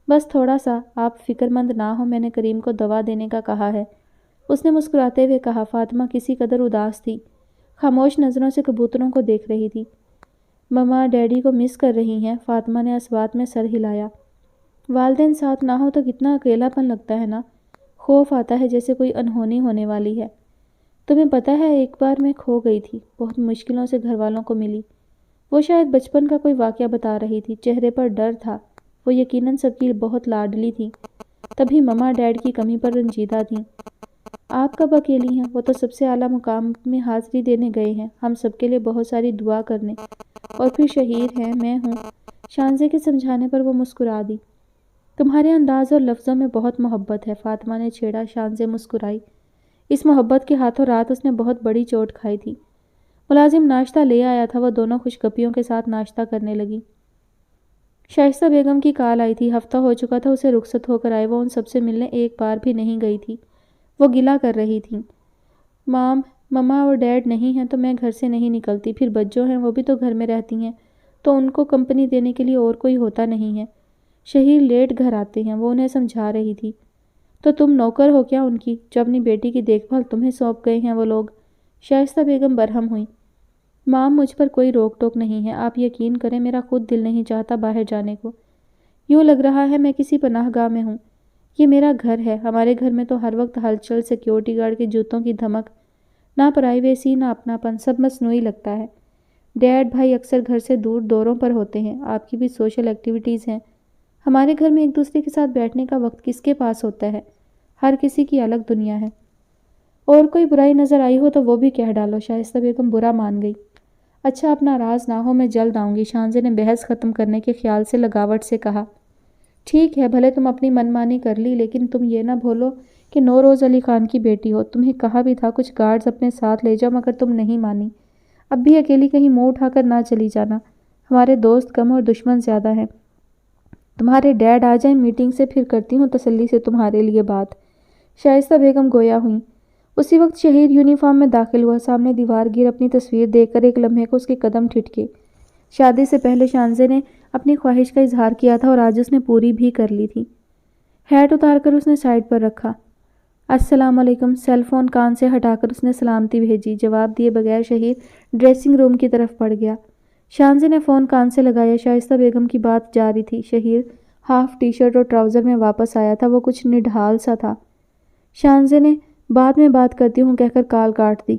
بس تھوڑا سا، آپ فکر مند نہ ہو، میں نے کریم کو دوا دینے کا کہا ہے، اس نے مسکراتے ہوئے کہا۔ فاطمہ کسی قدر اداس تھی، خاموش نظروں سے کبوتروں کو دیکھ رہی تھی۔ مما ڈیڈی کو مس کر رہی ہیں؟ فاطمہ نے اس بات میں سر ہلایا۔ والدین ساتھ نہ ہو تو کتنا اکیلا پن لگتا ہے نا، خوف آتا ہے جیسے کوئی انہونی ہونے والی ہے۔ تمہیں پتہ ہے ایک بار میں کھو گئی تھی، بہت مشکلوں سے گھر والوں کو ملی۔ وہ شاید بچپن کا کوئی واقعہ بتا رہی تھی، چہرے پر ڈر تھا۔ وہ یقیناً سب کی بہت لاڈلی تھی، تبھی مما ڈیڈ کی کمی پر رنجیدہ تھیں۔ آپ کب اکیلی ہیں؟ وہ تو سب سے اعلیٰ مقام میں حاضری دینے گئے ہیں، ہم سب کے لیے بہت ساری دعا کرنے، اور پھر شہید ہیں، میں ہوں۔ شانزے کے سمجھانے پر وہ مسکرا دی۔ تمہارے انداز اور لفظوں میں بہت محبت ہے، فاطمہ نے چھیڑا۔ شانزے مسکرائی۔ اس محبت کے ہاتھوں رات اس نے بہت بڑی چوٹ کھائی تھی۔ ملازم ناشتہ لے آیا تھا، وہ دونوں خوش گپیوں کے ساتھ ناشتہ کرنے لگی۔ شائستہ بیگم کی کال آئی تھی، ہفتہ ہو چکا تھا اسے رخصت ہو کر آئے۔ وہ ان سب سے ملنے ایک بار بھی نہیں گئی تھی۔ وہ گلہ کر رہی تھیں، مما اور ڈیڈ نہیں ہیں تو میں گھر سے نہیں نکلتی، پھر بچوں ہیں وہ بھی تو گھر میں رہتی ہیں، تو ان کو کمپنی دینے کے لیے اور کوئی ہوتا نہیں ہے۔ شہیر لیٹ گھر آتے ہیں، وہ انہیں سمجھا رہی تھی۔ تو تم نوکر ہو کیا ان کی، جو اپنی بیٹی کی دیکھ بھال تمہیں سونپ گئے ہیں وہ لوگ؟ شائستہ بیگم برہم ہوئیں۔ مام، مجھ پر کوئی روک ٹوک نہیں ہے، آپ یقین کریں میرا خود دل نہیں چاہتا باہر جانے کو۔ یوں لگ رہا ہے میں کسی پناہ گاہ میں ہوں۔ یہ میرا گھر ہے، ہمارے گھر میں تو ہر وقت ہلچل، سیکیورٹی گارڈ کے جوتوں کی دھمک، نہ پرائیویسی نہ اپناپن، سب مصنوعی لگتا ہے۔ ڈیڈ بھائی اکثر گھر سے دور دوروں پر ہوتے ہیں، آپ کی بھی سوشل ایکٹیویٹیز ہیں۔ ہمارے گھر میں ایک دوسرے کے ساتھ بیٹھنے کا وقت کس کے پاس ہوتا ہے؟ ہر کسی کی الگ دنیا ہے۔ اور کوئی برائی نظر آئی ہو تو وہ بھی کہہ ڈالو۔ شائستہ بیگم برا مان گئی۔ اچھا، اپنا راز نہ ہو، میں جلد آؤں گی، شانزے نے بحث ختم کرنے کے خیال سے لگاوٹ سے کہا۔ ٹھیک ہے، بھلے تم اپنی منمانی کر لی، لیکن تم یہ نہ بھولو کہ نوروز علی خان کی بیٹی ہو۔ تمہیں کہا بھی تھا کچھ گارڈز اپنے ساتھ لے جاؤ، مگر تم نہیں مانی۔ اب بھی اکیلی کہیں منہ اٹھا کر نہ چلی جانا، ہمارے دوست کم اور دشمن زیادہ ہیں۔ تمہارے ڈیڈ آ جائیں میٹنگ سے، پھر کرتی ہوں تسلی سے تمہارے لیے بات۔ شائستہ بیگم گویا ہوئیں۔ اسی وقت شہیر یونیفارم میں داخل ہوا۔ سامنے دیوار گیر اپنی تصویر دیکھ کر ایک لمحے کو اس کے قدم ٹھٹکے۔ شادی سے پہلے شانزے نے اپنی خواہش کا اظہار کیا تھا اور آج اس نے پوری بھی کر لی تھی۔ ہیٹ اتار کر اس نے سائڈ پر رکھا۔ السلام علیکم۔ سیل فون کان سے ہٹا کر اس نے سلامتی بھیجی۔ جواب دیے بغیر شہیر ڈریسنگ روم کی طرف بڑھ گیا۔ شانزے نے فون کان سے لگایا۔ شائستہ بیگم کی بات جاری تھی۔ شہیر ہاف ٹی شرٹ اور ٹراؤزر میں واپس آیا تھا۔ وہ کچھ نڈھال سا تھا۔ شانزے نے بعد میں بات کرتی ہوں کہہ کر کال کاٹ دی۔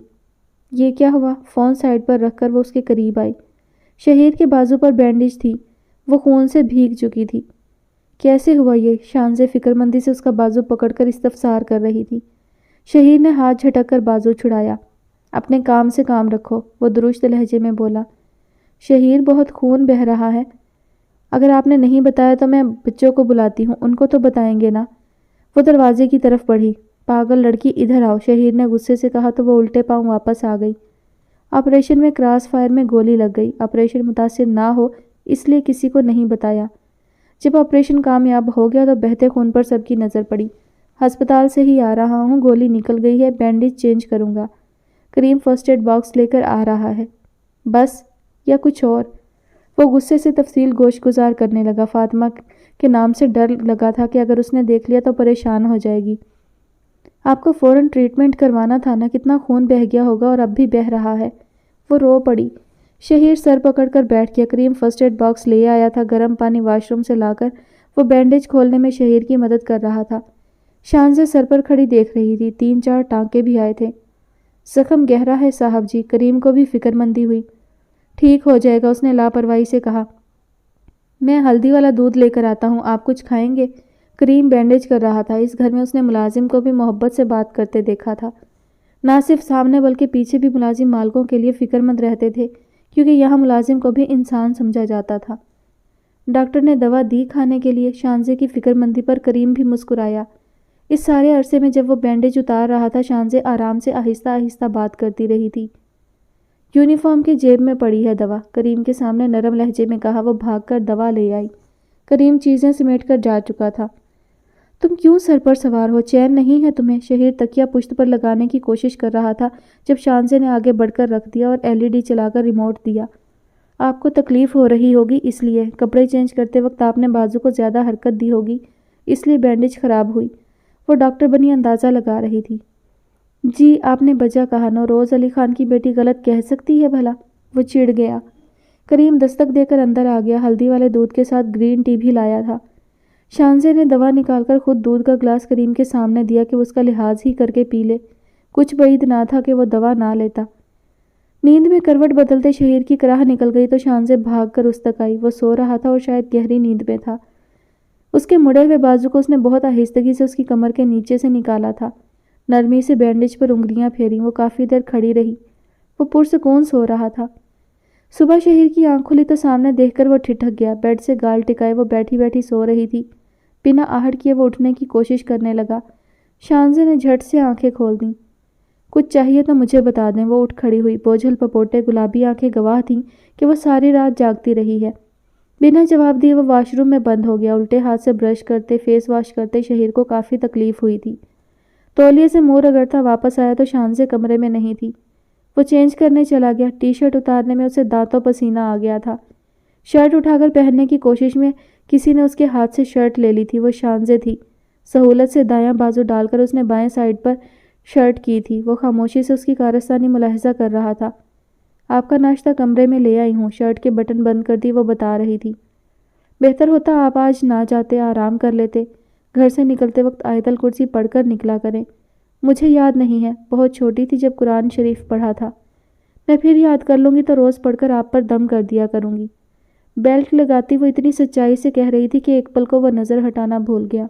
یہ کیا ہوا؟ فون سائڈ پر رکھ کر وہ اس کے قریب آئی۔ شہیر کے بازو پر بینڈیج تھی، وہ خون سے بھیگ چکی تھی۔ کیسے ہوا یہ؟ شانزے فکر مندی سے اس کا بازو پکڑ کر استفسار کر رہی تھی۔ شہیر نے ہاتھ جھٹک کر بازو چھڑایا۔ اپنے کام سے کام رکھو، وہ درشت لہجے میں بولا۔ شہیر بہت خون بہہ رہا ہے۔ اگر آپ نے نہیں بتایا تو میں بچوں کو بلاتی ہوں، ان کو تو بتائیں گے نا۔ وہ دروازے کی طرف بڑھی۔ پاگل لڑکی، ادھر آؤ، شہیر نے غصے سے کہا تو وہ الٹے پاؤں واپس آ گئی۔ آپریشن میں کراس فائر میں گولی لگ گئی۔ آپریشن متاثر نہ ہو اس لیے کسی کو نہیں بتایا۔ جب آپریشن کامیاب ہو گیا تو بہتے خون پر سب کی نظر پڑی۔ ہسپتال سے ہی آ رہا ہوں، گولی نکل گئی ہے، بینڈیج چینج کروں گا۔ کریم فرسٹ ایڈ باکس لے کر آ رہا ہے۔ بس یا کچھ اور؟ وہ غصے سے تفصیل گوش گزار کرنے لگا۔ فاطمہ کے نام سے ڈر لگا تھا کہ اگر اس نے دیکھ لیا تو پریشان ہو جائے گی۔ آپ کو فوراً ٹریٹمنٹ کروانا تھا نا، کتنا خون بہہ گیا ہوگا اور اب بھی بہہ رہا ہے۔ وہ رو پڑی۔ شہیر سر پکڑ کر بیٹھ گیا۔ کریم فرسٹ ایڈ باکس لے آیا تھا۔ گرم پانی واش روم سے لا کر وہ بینڈیج کھولنے میں شہیر کی مدد کر رہا تھا۔ شانزے سر پر کھڑی دیکھ رہی تھی۔ 3-4 ٹانکے بھی آئے تھے۔ زخم گہرا ہے صاحب جی۔ کریم کو بھی فکر مندی ہوئی۔ ٹھیک ہو جائے گا، اس نے لاپرواہی سے کہا۔ میں ہلدی والا دودھ لے کر آتا ہوں، آپ کچھ کھائیں گے؟ کریم بینڈیج کر رہا تھا۔ اس گھر میں اس نے ملازم کو بھی محبت سے بات کرتے دیکھا تھا۔ نہ صرف سامنے بلکہ پیچھے بھی ملازم مالکوں کے لیے فکر مند رہتے تھے، کیونکہ یہاں ملازم کو بھی انسان سمجھا جاتا تھا۔ ڈاکٹر نے دوا دی کھانے کے لیے؟ شانزے کی فکر مندی پر کریم بھی مسکرایا۔ اس سارے عرصے میں جب وہ بینڈیج اتار رہا تھا، شانزے آرام سے آہستہ آہستہ بات کرتی رہی تھی۔ یونیفارم کی جیب میں پڑی ہے دوا، کریم کے سامنے نرم لہجے میں کہا۔ وہ بھاگ کر دوا لے آئی۔ کریم چیزیں سمیٹ کر جا چکا تھا۔ تم کیوں سر پر سوار ہو؟ چین نہیں ہے تمہیں؟ شہیر تکیہ پشت پر لگانے کی کوشش کر رہا تھا جب شانزے نے آگے بڑھ کر رکھ دیا اور LED چلا کر ریموٹ دیا۔ آپ کو تکلیف ہو رہی ہوگی اس لیے، کپڑے چینج کرتے وقت آپ نے بازو کو زیادہ حرکت دی ہوگی، اس لیے بینڈیج خراب ہوئی۔ وہ ڈاکٹر بنی اندازہ لگا رہی تھی۔ جی آپ نے بجا کہا، نوروز علی خان کی بیٹی غلط کہہ سکتی ہے بھلا؟ وہ چڑ گیا۔ کریم دستک دے کر اندر آ گیا۔ ہلدی والے دودھ کے ساتھ گرین ٹی بھی لایا تھا۔ شانزے نے دوا نکال کر خود دودھ کا گلاس کریم کے سامنے دیا کہ وہ اس کا لحاظ ہی کر کے پی لے۔ کچھ بعید نہ تھا کہ وہ دوا نہ لیتا۔ نیند میں کروٹ بدلتے شہیر کی کراہ نکل گئی تو شانزے بھاگ کر اس تک آئی۔ وہ سو رہا تھا اور شاید گہری نیند میں تھا۔ اس کے مڑے ہوئے بازو کو اس نے بہت آہستگی سے اس کی کمر کے نیچے سے نکالا تھا۔ نرمی سے بینڈیج پر انگلیاں پھیری۔ وہ کافی دیر کھڑی رہی۔ وہ پرسکون سو رہا تھا۔ صبح شہیر کی آنکھ کھلی تو سامنے دیکھ کر وہ ٹھٹک گیا۔ بیڈ سے گال ٹکائے وہ بیٹھی بیٹھی سو رہی تھی۔ بنا آہٹ کیے وہ اٹھنے کی کوشش کرنے لگا۔ شانزے نے جھٹ سے آنکھیں کھول دیں۔ کچھ چاہیے تو مجھے بتا دیں۔ وہ اٹھ کھڑی ہوئی۔ بوجھل پپوٹے گلابی آنکھیں گواہ تھیں کہ وہ ساری رات جاگتی رہی ہے۔ بنا جواب دیے وہ واش روم میں بند ہو گیا۔ الٹے ہاتھ سے برش کرتے، فیس واش کرتے شہیر کو کافی تکلیف ہوئی تھی۔ تولیے سے منہ رگڑتا واپس آیا تو شانزے کمرے میں نہیں تھی۔ وہ چینج کرنے چلا گیا۔ ٹی شرٹ اتارنے میں اسے دانتوں پسینہ آ گیا تھا۔ شرٹ اٹھا کر پہننے کی کوشش میں کسی نے اس کے ہاتھ سے شرٹ لے لی تھی۔ وہ شانزے تھی۔ سہولت سے دایاں بازو ڈال کر اس نے بائیں سائڈ پر شرٹ کی تھی۔ وہ خاموشی سے اس کی کارستانی ملاحظہ کر رہا تھا۔ آپ کا ناشتہ کمرے میں لے آئی ہوں۔ شرٹ کے بٹن بند کر دی وہ بتا رہی تھی۔ بہتر ہوتا آپ آج نہ جاتے، آرام کر لیتے۔ گھر سے نکلتے وقت آیت الکرسی پڑھ کر نکلا کریں۔ مجھے یاد نہیں ہے، بہت چھوٹی تھی جب قرآن شریف پڑھا تھا۔ میں پھر یاد کر لوں گی تو روز پڑھ کر آپ پر دم کر دیا کروں گی۔ بیلٹ لگاتی وہ اتنی سچائی سے کہہ رہی تھی کہ ایک پل کو وہ نظر ہٹانا بھول گیا۔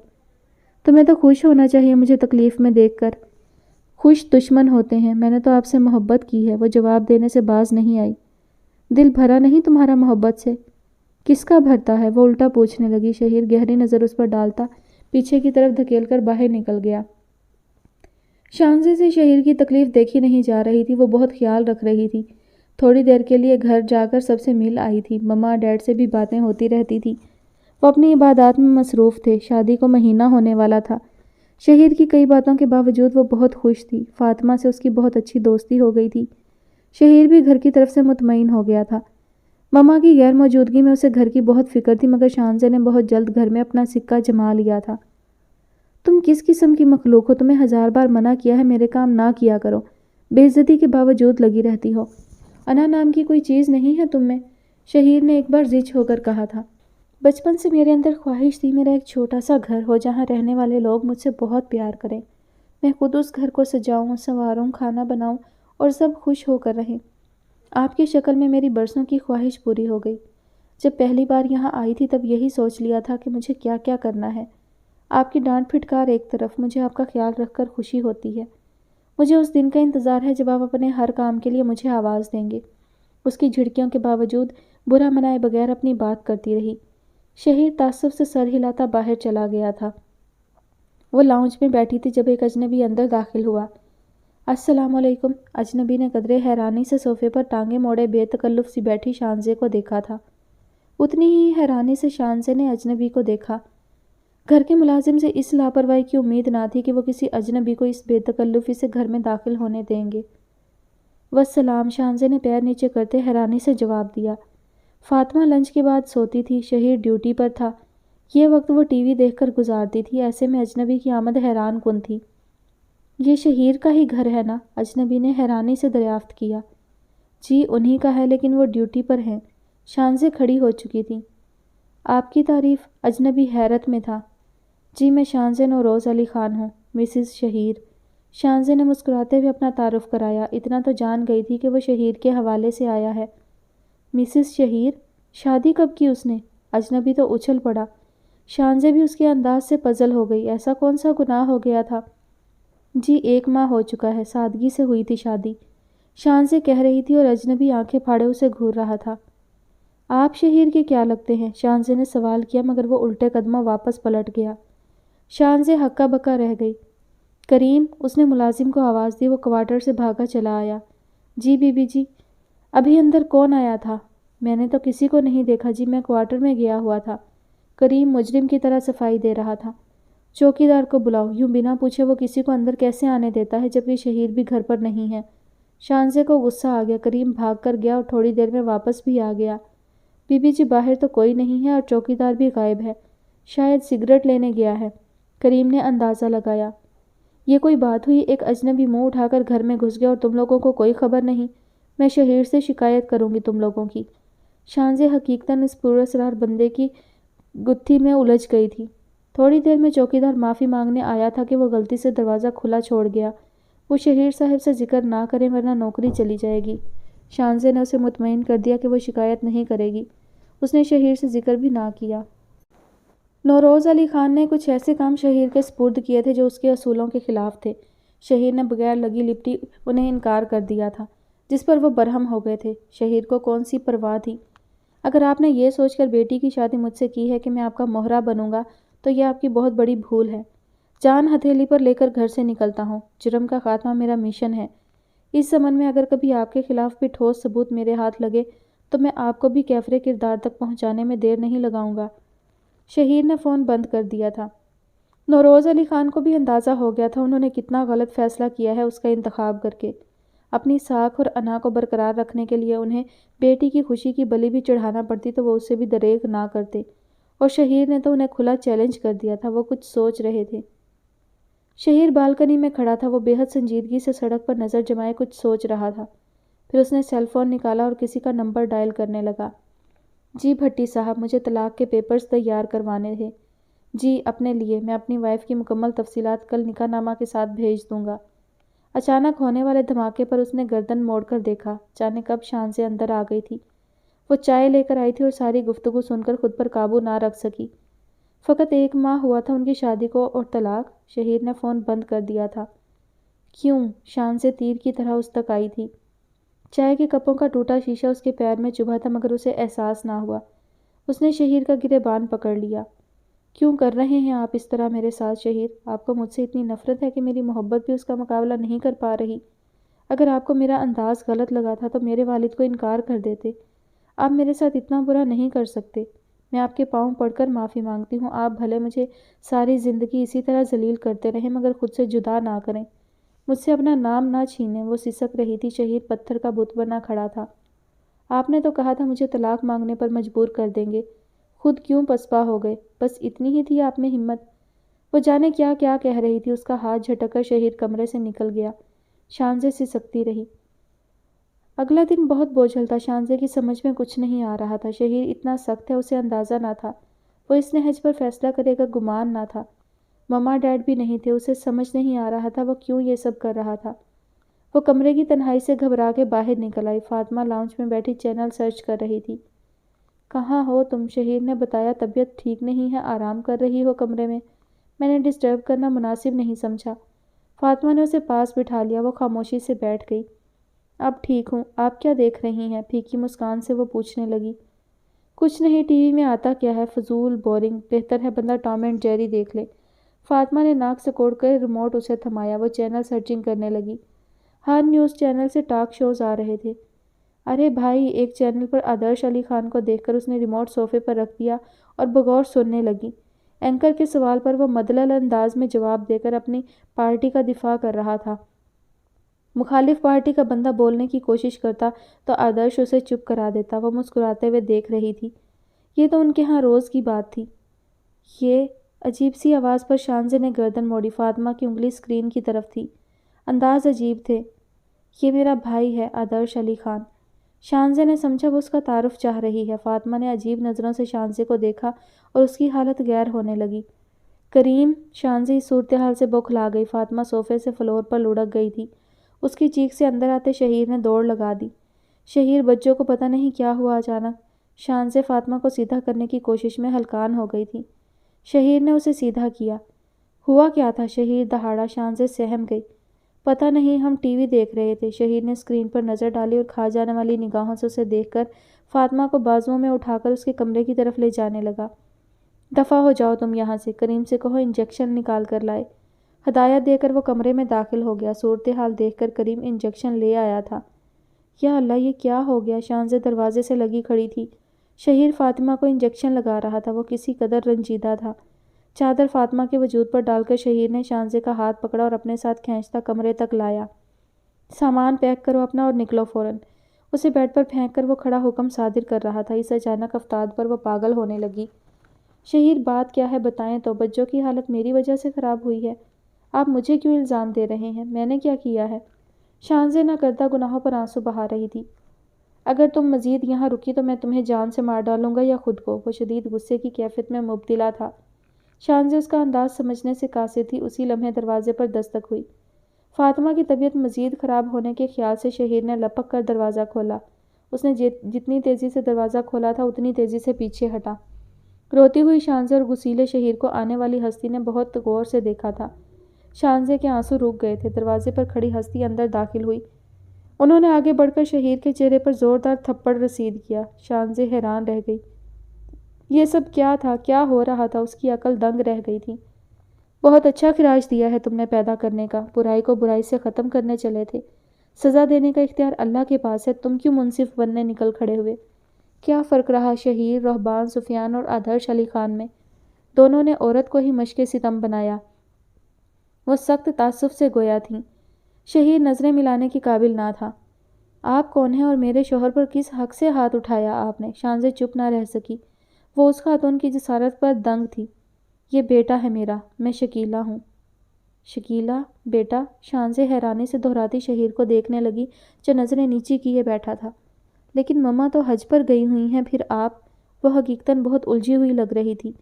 تمہیں تو خوش ہونا چاہیے مجھے تکلیف میں دیکھ کر۔ خوش دشمن ہوتے ہیں، میں نے تو آپ سے محبت کی ہے۔ وہ جواب دینے سے باز نہیں آئی۔ دل بھرا نہیں تمہارا محبت سے؟ کس کا بھرتا ہے؟ وہ الٹا پوچھنے لگی۔ شہیر گہری نظر اس پر ڈالتا پیچھے کی طرف دھکیل کر باہر نکل گیا۔ شانزے سے شہیر کی تکلیف دیکھی نہیں جا رہی تھی، وہ بہت خیال رکھ رہی تھی۔ تھوڑی دیر کے لیے گھر جا کر سب سے مل آئی تھی، مما ڈیڈ سے بھی باتیں ہوتی رہتی تھی۔ وہ اپنی عبادات میں مصروف تھے، شادی کو مہینہ ہونے والا تھا۔ شہیر کی کئی باتوں کے باوجود وہ بہت خوش تھی۔ فاطمہ سے اس کی بہت اچھی دوستی ہو گئی تھی۔ شہیر بھی گھر کی طرف سے مطمئن ہو گیا تھا۔ مما کی غیر موجودگی میں اسے گھر کی بہت فکر تھی، مگر شانزے نے بہت جلد گھر میں اپنا سکہ جما لیا تھا۔ تم کس قسم کی مخلوق ہو؟ تمہیں 1000 بار منع کیا ہے میرے کام نہ کیا کرو، بے عزتی کے باوجود لگی رہتی ہو۔ انا نام کی کوئی چیز نہیں ہے تم میں، شہیر نے ایک بار زچ ہو کر کہا تھا۔ بچپن سے میرے اندر خواہش تھی میرا ایک چھوٹا سا گھر ہو جہاں رہنے والے لوگ مجھ سے بہت پیار کریں۔ میں خود اس گھر کو سجاؤں، سنواروں، کھانا بناؤں اور سب خوش ہو کر رہیں۔ آپ کی شکل میں میری برسوں کی خواہش پوری ہو گئی۔ جب پہلی بار یہاں آئی تھی تب یہی سوچ لیا تھا کہ مجھے کیا کیا کرنا ہے۔ آپ کی ڈانٹ پھٹکار ایک طرف، مجھے آپ کا خیال رکھ کر خوشی ہوتی ہے۔ مجھے اس دن کا انتظار ہے جب آپ اپنے ہر کام کے لیے مجھے آواز دیں گے۔ اس کی جھڑکیوں کے باوجود برا منائے بغیر اپنی بات کرتی رہی۔ شہیر تعصب سے سر ہلاتا باہر چلا گیا تھا۔ وہ لاؤنج میں بیٹھی تھی جب ایک اجنبی اندر داخل ہوا۔ السلام علیکم۔ اجنبی نے قدرے حیرانی سے صوفے پر ٹانگیں موڑے بے تکلف سی بیٹھی شانزے کو دیکھا تھا۔ اتنی ہی حیرانی سے شانزے نے اجنبی کو دیکھا۔ گھر کے ملازم سے اس لاپرواہی کی امید نہ تھی کہ وہ کسی اجنبی کو اس بے تکلفی سے گھر میں داخل ہونے دیں گے۔ والسلام، شانزے نے پیر نیچے کرتے حیرانی سے جواب دیا۔ فاطمہ لنچ کے بعد سوتی تھی، شہیر ڈیوٹی پر تھا۔ یہ وقت وہ ٹی وی دیکھ کر گزارتی تھی، ایسے میں اجنبی کی آمد حیران کن تھی۔ یہ شہیر کا ہی گھر ہے نا؟ اجنبی نے حیرانی سے دریافت کیا۔ جی انہی کا ہے، لیکن وہ ڈیوٹی پر ہیں۔ شانزے کھڑی ہو چکی تھی۔ آپ کی تعریف؟ اجنبی حیرت میں تھا۔ جی میں شانزے نوروز علی خان ہوں، مسز شہیر۔ شانزے نے مسکراتے ہوئے اپنا تعارف کرایا۔ اتنا تو جان گئی تھی کہ وہ شہیر کے حوالے سے آیا ہے۔ مسز شہیر؟ شادی کب کی اس نے؟ اجنبی تو اچھل پڑا۔ شانزے بھی اس کے انداز سے پزل ہو گئی۔ ایسا کون سا گناہ ہو گیا تھا؟ جی 1 ماہ ہو چکا ہے، سادگی سے ہوئی تھی شادی، شانزے کہہ رہی تھی اور اجنبی آنکھیں پھاڑے اسے گھور رہا تھا۔ آپ شہیر کے کیا لگتے ہیں؟ شانزے نے سوال کیا مگر وہ الٹے قدموں واپس پلٹ گیا۔ شانزے ہکا بکا رہ گئی۔ کریم، اس نے ملازم کو آواز دی۔ وہ کوارٹر سے بھاگا چلا آیا۔ جی بی بی جی۔ ابھی اندر کون آیا تھا؟ میں نے تو کسی کو نہیں دیکھا جی، میں کوارٹر میں گیا ہوا تھا۔ کریم مجرم کی طرح صفائی دے رہا تھا۔ چوکیدار کو بلاؤ، یوں بنا پوچھے وہ کسی کو اندر کیسے آنے دیتا ہے جبکہ شہیر بھی گھر پر نہیں ہے؟ شانزے کو غصہ آ گیا۔ کریم بھاگ کر گیا اور تھوڑی دیر میں واپس بھی آ گیا۔ بی بی جی باہر تو کوئی نہیں ہے اور چوکیدار بھی غائب ہے، شاید سگریٹ لینے گیا ہے۔ کریم نے اندازہ لگایا۔ یہ کوئی بات ہوئی؟ ایک اجنبی منہ اٹھا کر گھر میں گھس گیا اور تم لوگوں کو کوئی خبر نہیں؟ میں شہیر سے شکایت کروں گی تم لوگوں کی۔ شانزے حقیقتاً اس پراسرار بندے کی گتھی میں الجھ گئی تھی۔ تھوڑی دیر میں چوکیدار معافی مانگنے آیا تھا کہ وہ غلطی سے دروازہ کھلا چھوڑ گیا۔ وہ شہیر صاحب سے ذکر نہ کریں ورنہ نوکری چلی جائے گی۔ شانزے نے اسے مطمئن کر دیا کہ وہ شکایت نہیں کرے گی۔ اس نے شہیر سے ذکر بھی نہ کیا۔ نوروز علی خان نے کچھ ایسے کام شہیر کے سپرد کیے تھے جو اس کے اصولوں کے خلاف تھے۔ شہیر نے بغیر لگی لپٹی انہیں انکار کر دیا تھا، جس پر وہ برہم ہو گئے تھے۔ شہیر کو کون سی پرواہ تھی؟ اگر آپ نے یہ سوچ کر بیٹی کی شادی مجھ سے کی ہے کہ میں آپ کا مہرہ بنوں گا تو یہ آپ کی بہت بڑی بھول ہے۔ جان ہتھیلی پر لے کر گھر سے نکلتا ہوں۔ جرم کا خاتمہ میرا مشن ہے۔ اس زمن میں اگر کبھی آپ کے خلاف بھی ٹھوس ثبوت میرے ہاتھ لگے تو میں آپ کو بھی کیفر کردار تک پہنچانے میں دیر نہیں لگاؤں گا۔ شہیر نے فون بند کر دیا تھا۔ نوروز علی خان کو بھی اندازہ ہو گیا تھا انہوں نے کتنا غلط فیصلہ کیا ہے اس کا انتخاب کر کے۔ اپنی ساکھ اور انا کو برقرار رکھنے کے لیے انہیں بیٹی کی خوشی کی بلی بھی چڑھانا پڑتی تو وہ اسے بھی دریغ نہ کرتے، اور شہیر نے تو انہیں کھلا چیلنج کر دیا تھا۔ وہ کچھ سوچ رہے تھے۔ شہیر بالکنی میں کھڑا تھا، وہ بے حد سنجیدگی سے سڑک پر نظر جمائے کچھ سوچ رہا تھا۔ پھر اس نے سیل فون نکالا اور کسی کا نمبر ڈائل کرنے لگا۔ جی بھٹی صاحب، مجھے طلاق کے پیپرز تیار کروانے تھے۔ جی اپنے لیے، میں اپنی وائف کی مکمل تفصیلات کل نکاح نامہ کے ساتھ بھیج دوں گا۔ اچانک ہونے والے دھماکے پر اس نے گردن موڑ کر دیکھا۔ جانے کب شانزے اندر آ گئی تھی۔ وہ چائے لے کر آئی تھی اور ساری گفتگو سن کر خود پر قابو نہ رکھ سکی۔ فقط 1 ماہ ہوا تھا ان کی شادی کو اور طلاق؟ شہیر نے فون بند کر دیا تھا۔ کیوں؟ شانزے تیر کی طرح اس تک آئی تھی۔ چائے کے کپوں کا ٹوٹا شیشہ اس کے پیر میں چبھا تھا مگر اسے احساس نہ ہوا۔ اس نے شہیر کا گریبان پکڑ لیا۔ کیوں کر رہے ہیں آپ اس طرح میرے ساتھ شہیر؟ آپ کو مجھ سے اتنی نفرت ہے کہ میری محبت بھی اس کا مقابلہ نہیں کر پا رہی۔ اگر آپ کو میرا انداز غلط لگا تھا تو میرے والد کو انکار کر دیتے۔ آپ میرے ساتھ اتنا برا نہیں کر سکتے۔ میں آپ کے پاؤں پڑ کر معافی مانگتی ہوں۔ آپ بھلے مجھے ساری زندگی اسی طرح ذلیل کرتے رہیں مگر خود سے جدا نہ کریں، مجھ سے اپنا نام نہ چھینیں۔ وہ سسک رہی تھی۔ شہیر پتھر کا بت بنا کھڑا تھا۔ آپ نے تو کہا تھا مجھے طلاق مانگنے پر مجبور کر دیں گے، خود کیوں پسپا ہو گئے؟ بس اتنی ہی تھی آپ میں ہمت؟ وہ جانے کیا کیا کہہ رہی تھی۔ اس کا ہاتھ جھٹک کر شہیر کمرے سے نکل گیا۔ شانزے سسکتی رہی۔ اگلا دن بہت بوجھل تھا۔ شانزے کی سمجھ میں کچھ نہیں آ رہا تھا۔ شہیر اتنا سخت ہے اسے اندازہ نہ تھا۔ وہ اس نہج پر فیصلہ کرے گا گمان نہ تھا۔ مما ڈیڈ بھی نہیں تھے۔ اسے سمجھ نہیں آ رہا تھا وہ کیوں یہ سب کر رہا تھا۔ وہ کمرے کی تنہائی سے گھبرا کے باہر نکل آئی۔ فاطمہ لاؤنج میں بیٹھی چینل سرچ کر رہی تھی۔ کہاں ہو تم؟ شہیر نے بتایا طبیعت ٹھیک نہیں ہے، آرام کر رہی ہو کمرے میں۔ میں نے ڈسٹرب کرنا مناسب نہیں سمجھا۔ فاطمہ نے اسے پاس بٹھا لیا۔ وہ خاموشی سے بیٹھ گئی۔ اب ٹھیک ہوں۔ آپ کیا دیکھ رہی ہیں؟ پھیکی مسکان سے وہ پوچھنے لگی۔ کچھ نہیں، ٹی وی میں آتا کیا ہے؟ فضول، بورنگ۔ بہتر ہے بندہ ٹام اینڈ جیری دیکھ لے۔ فاطمہ نے ناک سکوڑ کر ریموٹ اسے تھمایا۔ وہ چینل سرچنگ کرنے لگی۔ ہر نیوز چینل سے ٹاک شوز آ رہے تھے۔ ارے بھائی! ایک چینل پر آدرش علی خان کو دیکھ کر اس نے ریموٹ صوفے پر رکھ دیا اور بغور سننے لگی۔ اینکر کے سوال پر وہ مدلل انداز میں جواب دے کر اپنی پارٹی کا دفاع کر رہا تھا۔ مخالف پارٹی کا بندہ بولنے کی کوشش کرتا تو آدرش اسے چپ کرا دیتا۔ وہ مسکراتے ہوئے دیکھ رہی تھی۔ یہ تو ان کے ہاں روز کی بات تھی۔ یہ عجیب سی آواز پر شانزے نے گردن موڑی۔ فاطمہ کی انگلی اسکرین کی طرف تھی۔ انداز عجیب تھے۔ یہ میرا بھائی ہے، آدرش علی خان۔ شانزے نے سمجھا وہ اس کا تعارف چاہ رہی ہے۔ فاطمہ نے عجیب نظروں سے شانزے کو دیکھا اور اس کی حالت غیر ہونے لگی۔ کریم! شانزے اس صورتحال سے بوکھلا گئی۔ فاطمہ صوفے سے فلور پر لڑک گئی تھی۔ اس کی چیخ سے اندر آتے شہیر نے دوڑ لگا دی۔ شہیر بچوں کو پتہ نہیں کیا ہوا اچانک۔ شانزے فاطمہ کو سیدھا کرنے کی کوشش میں ہلکان ہو گئی تھی۔ شہیر نے اسے سیدھا کیا۔ ہوا کیا تھا؟ شہیر دہاڑا۔ شانزے سہم گئی۔ پتہ نہیں، ہم ٹی وی دیکھ رہے تھے۔ شہیر نے اسکرین پر نظر ڈالی اور کھا جانے والی نگاہوں سے اسے دیکھ کر فاطمہ کو بازوؤں میں اٹھا کر اس کے کمرے کی طرف لے جانے لگا۔ دفع ہو جاؤ تم یہاں سے۔ کریم سے کہو انجیکشن نکال کر لائے۔ ہدایت دے کر وہ کمرے میں داخل ہو گیا۔ صورتحال دیکھ کر کریم انجیکشن لے آیا تھا۔ یا اللہ! یہ کیا ہو گیا؟ شانزے دروازے سے لگی کھڑی تھی۔ شہیر فاطمہ کو انجیکشن لگا رہا تھا۔ وہ کسی قدر رنجیدہ تھا۔ چادر فاطمہ کے وجود پر ڈال کر شہیر نے شانزے کا ہاتھ پکڑا اور اپنے ساتھ کھینچتا کمرے تک لایا۔ سامان پیک کرو اپنا اور نکلو فوراً۔ اسے بیڈ پر پھینک کر وہ کھڑا حکم صادر کر رہا تھا۔ اس اچانک افتاد پر وہ پاگل ہونے لگی۔ شہیر بات کیا ہے بتائیں تو؟ بچوں کی حالت میری وجہ سے خراب ہوئی ہے۔ آپ مجھے کیوں الزام دے رہے ہیں؟ میں نے کیا کیا ہے؟ شانزے نہ کردہ گناہوں پر آنسو بہا رہی تھی۔ اگر تم مزید یہاں رکی تو میں تمہیں جان سے مار ڈالوں گا یا خود کو۔ وہ شدید غصے کی کیفیت میں مبتلا تھا۔ شانزے اس کا انداز سمجھنے سے قاصر تھی۔ اسی لمحے دروازے پر دستک ہوئی۔ فاطمہ کی طبیعت مزید خراب ہونے کے خیال سے شہیر نے لپک کر دروازہ کھولا۔ اس نے جتنی تیزی سے دروازہ کھولا تھا اتنی تیزی سے پیچھے ہٹا۔ روتی ہوئی شانزے اور غسیلے شہیر کو آنے والی ہستی نے بہت غور سے دیکھا تھا۔ شانزے کے آنسو رک گئے تھے۔ دروازے پر کھڑی ہستی اندر داخل ہوئی۔ انہوں نے آگے بڑھ کر شہیر کے چہرے پر زوردار تھپڑ رسید کیا۔ شانزے حیران رہ گئی۔ یہ سب کیا تھا؟ کیا ہو رہا تھا؟ اس کی عقل دنگ رہ گئی تھی۔ بہت اچھا خراج دیا ہے تم نے پیدا کرنے کا۔ برائی کو برائی سے ختم کرنے چلے تھے۔ سزا دینے کا اختیار اللہ کے پاس ہے۔ تم کیوں منصف بننے نکل کھڑے ہوئے؟ کیا فرق رہا شہیر، رہبان، سفیان اور آدرش علی خان میں؟ دونوں نے عورت کو ہی مشق ستم بنایا۔ وہ سخت تعصب سے گویا تھیں۔ شہیر نظریں ملانے کے قابل نہ تھا۔ آپ کون ہیں اور میرے شوہر پر کس حق سے ہاتھ اٹھایا آپ نے؟ شانزے چپ نہ رہ سکی۔ وہ اس خاتون کی جسارت پر دنگ تھی۔ یہ بیٹا ہے میرا، میں شکیلہ ہوں۔ شکیلہ؟ بیٹا؟ شانزے حیرانی سے دہراتی شہیر کو دیکھنے لگی جو نظریں نیچی کیے بیٹھا تھا۔ لیکن مما تو حج پر گئی ہوئی ہیں، پھر آپ؟ وہ حقیقتاً بہت الجھی ہوئی لگ رہی تھی۔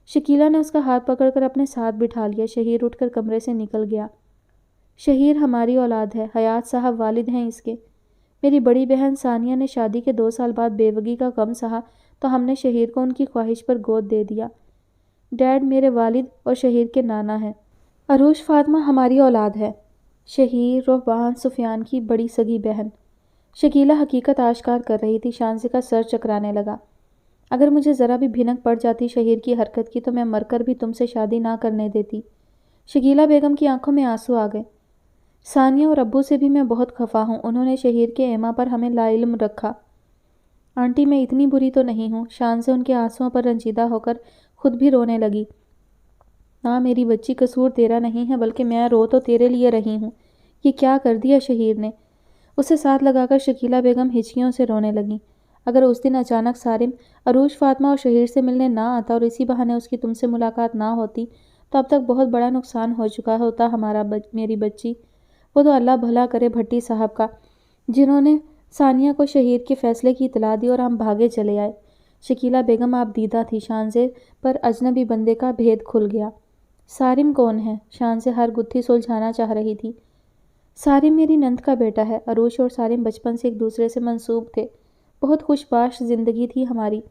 شکیلہ نے اس کا ہاتھ پکڑ کر اپنے ساتھ بٹھا لیا۔ شہیر اٹھ کر کمرے سے نکل گیا۔ شہیر ہماری اولاد ہے۔ حیات صاحب والد ہیں اس کے۔ میری بڑی بہن ثانیہ نے شادی کے 2 سال بعد بیوگی کا غم سہا تو ہم نے شہیر کو ان کی خواہش پر گود دے دیا۔ ڈیڈ میرے والد اور شہیر کے نانا ہیں۔ عروش فاطمہ ہماری اولاد ہے۔ شہیر، رہبان، سفیان کی بڑی سگی بہن۔ شکیلہ حقیقت آشکار کر رہی تھی۔ شانزے کا سر چکرانے لگا۔ اگر مجھے ذرا بھی بھنک پڑ جاتی شہیر کی حرکت کی تو میں مر کر بھی تم سے شادی نہ کرنے دیتی۔ شکیلہ بیگم کی آنکھوں میں آنسو آ گئے۔ ثانیہ اور ابو سے بھی میں بہت خفا ہوں، انہوں نے شہیر کے ایما پر ہمیں لا علم رکھا۔ آنٹی میں اتنی بری تو نہیں ہوں۔ شان سے ان کے آنسوؤں پر رنجیدہ ہو کر خود بھی رونے لگی۔ ہاں میری بچی، قصور تیرا نہیں ہے، بلکہ میں رو تو تیرے لیے رہی ہوں۔ یہ کیا کر دیا شہیر نے؟ اسے ساتھ لگا کر شکیلہ بیگم ہچکیوں سے رونے لگیں۔ اگر اس دن اچانک سارم عروج فاطمہ اور شہیر سے ملنے نہ آتا اور اسی بہانے اس کی تم سے ملاقات نہ ہوتی تو اب تک بہت بڑا نقصان ہو چکا ہوتا میری بچی۔ وہ تو اللہ بھلا کرے بھٹی صاحب کا، جنہوں نے ثانیہ کو شہیر کے فیصلے کی اطلاع دی اور ہم بھاگے چلے آئے۔ شکیلہ بیگم آپ دیدہ تھی، شانزے پر اجنبی بندے کا بھید کھل گیا۔ سارم کون ہے؟ شانزے ہر گتھی سلجھانا چاہ رہی تھی۔ سارم میری نند کا بیٹا ہے۔ عروج اور سارم بچپن سے ایک دوسرے سے منسوب تھے۔ بہت خوش باش زندگی تھی ہماری۔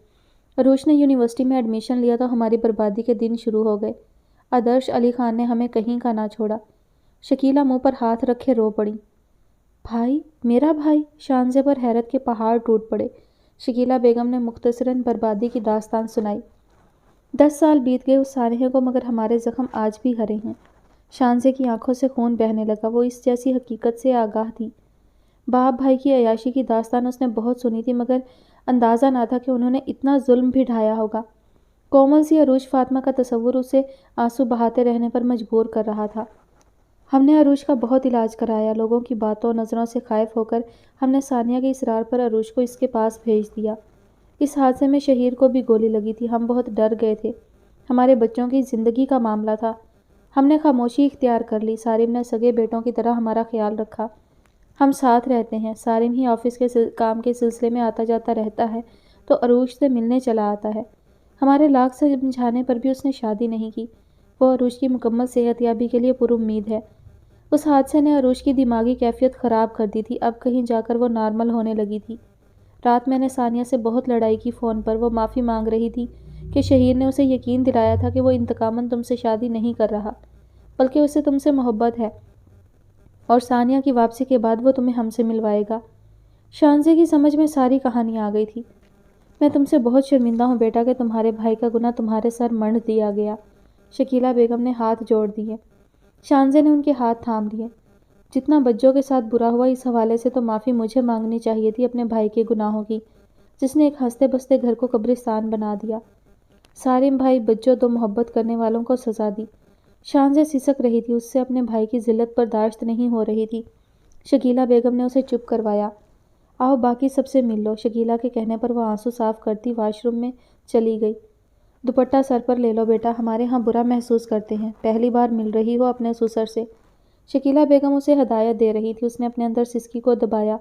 عروج نے یونیورسٹی میں ایڈمیشن لیا تو ہماری بربادی کے دن شروع ہو گئے۔ آدرش علی خان نے ہمیں کہیں کا نہ چھوڑا۔ شکیلہ منہ پر ہاتھ رکھے رو پڑی۔ بھائی؟ میرا بھائی؟ شانزے پر حیرت کے پہاڑ ٹوٹ پڑے۔ شکیلہ بیگم نے مختصراً بربادی کی داستان سنائی۔ 10 سال بیت گئے اس سانحے کو، مگر ہمارے زخم آج بھی ہرے ہیں۔ شانزے کی آنکھوں سے خون بہنے لگا۔ وہ اس جیسی حقیقت سے آگاہ تھی۔ باپ بھائی کی عیاشی کی داستان اس نے بہت سنی تھی، مگر اندازہ نہ تھا کہ انہوں نے اتنا ظلم بھی ڈھایا ہوگا۔ کومل سی عروج فاطمہ کا تصور اسے آنسو بہاتے رہنے پر مجبور کر رہا تھا۔ ہم نے عروج کا بہت علاج کرایا۔ لوگوں کی باتوں نظروں سے خائف ہو کر ہم نے ثانیہ کے اصرار پر عروج کو اس کے پاس بھیج دیا۔ اس حادثے میں شہیر کو بھی گولی لگی تھی۔ ہم بہت ڈر گئے تھے، ہمارے بچوں کی زندگی کا معاملہ تھا۔ ہم نے خاموشی اختیار کر لی۔ سارم نے سگے بیٹوں کی طرح ہمارا خیال رکھا۔ ہم ساتھ رہتے ہیں۔ سارم ہی آفس کے کام کے سلسلے میں آتا جاتا رہتا ہے تو عروج سے ملنے چلا آتا ہے۔ ہمارے لاکھ سمجھانے پر بھی اس نے شادی نہیں کی۔ وہ عروج کی مکمل صحت یابی کے لیے پر امید ہے۔ اس حادثے نے عروج کی دماغی کیفیت خراب کر دی تھی، اب کہیں جا کر وہ نارمل ہونے لگی تھی۔ رات میں نے ثانیہ سے بہت لڑائی کی فون پر۔ وہ معافی مانگ رہی تھی کہ شہیر نے اسے یقین دلایا تھا کہ وہ انتقاماً تم سے شادی نہیں کر رہا، بلکہ اسے تم سے محبت ہے اور ثانیہ کی واپسی کے بعد وہ تمہیں ہم سے ملوائے گا۔ شانزے کی سمجھ میں ساری کہانی آ گئی تھی۔ میں تم سے بہت شرمندہ ہوں بیٹا کہ تمہارے بھائی کا گناہ تمہارے سر منڈ دیا گیا۔ شکیلہ بیگم نے ہاتھ جوڑ دیے۔ شانزے نے ان کے ہاتھ تھام لیے۔ جتنا بچوں کے ساتھ برا ہوا، اس حوالے سے تو معافی مجھے مانگنی چاہیے تھی اپنے بھائی کے گناہوں کی، جس نے ایک ہنستے بستے گھر کو قبرستان بنا دیا۔ سارم بھائی بچوں دو محبت کرنے والوں کو سزا دی۔ شانزے سسک رہی تھی، اس سے اپنے بھائی کی ذلت برداشت نہیں ہو رہی تھی۔ شکیلہ بیگم نے اسے چپ کروایا۔ آؤ باقی سب سے مل لو۔ شکیلہ کے کہنے پر وہ آنسو صاف کرتی واش روم میں چلی گئی۔ دوپٹہ سر پر لے لو بیٹا، ہمارے ہاں برا محسوس کرتے ہیں، پہلی بار مل رہی ہو اپنے سسر سے۔ شکیلہ بیگم اسے ہدایت دے رہی تھی۔ اس نے اپنے اندر سسکی کو دبایا۔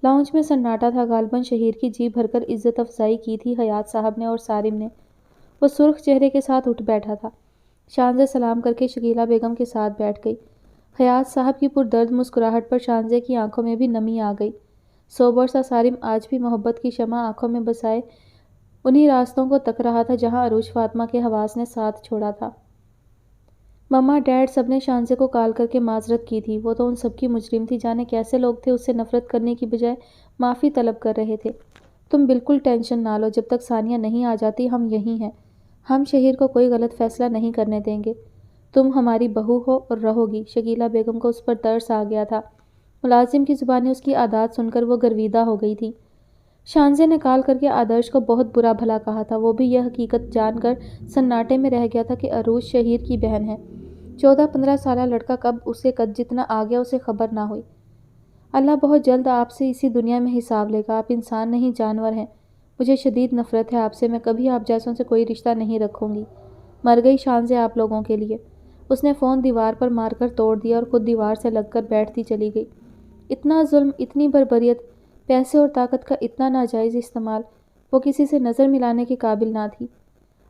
لاؤنج میں سناٹا تھا۔ غالباً شہیر کی جی بھر کر عزت افزائی کی تھی حیات صاحب نے اور سارم نے۔ وہ سرخ چہرے کے ساتھ اٹھ بیٹھا تھا۔ شانزے سلام کر کے شکیلہ بیگم کے ساتھ بیٹھ گئی۔ حیات صاحب کی پردرد مسکراہٹ پر شانزے کی آنکھوں میں بھی نمی آ گئی۔ سوبر سا سارم آج بھی محبت کی شمع آنکھوں میں بسائے انہی راستوں کو تک رہا تھا جہاں عروج فاطمہ کے حواس نے ساتھ چھوڑا تھا۔ مما، ڈیڈ، سب نے شانزے کو کال کر کے معذرت کی تھی۔ وہ تو ان سب کی مجرم تھی، جانے کیسے لوگ تھے اس سے نفرت کرنے کی بجائے معافی طلب کر رہے تھے۔ تم بالکل ٹینشن نہ لو، جب تک ثانیہ نہیں آ جاتی ہم یہیں ہیں۔ ہم شہیر کو کوئی غلط فیصلہ نہیں کرنے دیں گے۔ تم ہماری بہو ہو اور رہو گی۔ شکیلہ بیگم کو اس پر ترس آ گیا تھا۔ ملازم کی زبانی اس کی عادات سن کر وہ گرویدہ ہو گئی تھی۔ شانزے نے کال کر کے آدرش کو بہت برا بھلا کہا تھا۔ وہ بھی یہ حقیقت جان کر سناٹے میں رہ گیا تھا کہ عروج شہیر کی بہن ہے۔ 14-15 سالہ لڑکا کب اسے قد جتنا آ گیا اسے خبر نہ ہوئی۔ اللہ بہت جلد آپ سے اسی دنیا میں حساب لے گا۔ آپ انسان نہیں جانور ہیں۔ مجھے شدید نفرت ہے آپ سے، میں کبھی آپ جیسوں سے کوئی رشتہ نہیں رکھوں گی۔ مر گئی شانزے آپ لوگوں کے لیے۔ اس نے فون دیوار پر مار کر توڑ دیا اور خود دیوار سے لگ کر بیٹھتی چلی گئی۔ اتنا ظلم، اتنی بربریت، پیسے اور طاقت کا اتنا ناجائز استعمال، وہ کسی سے نظر ملانے کے قابل نہ تھی۔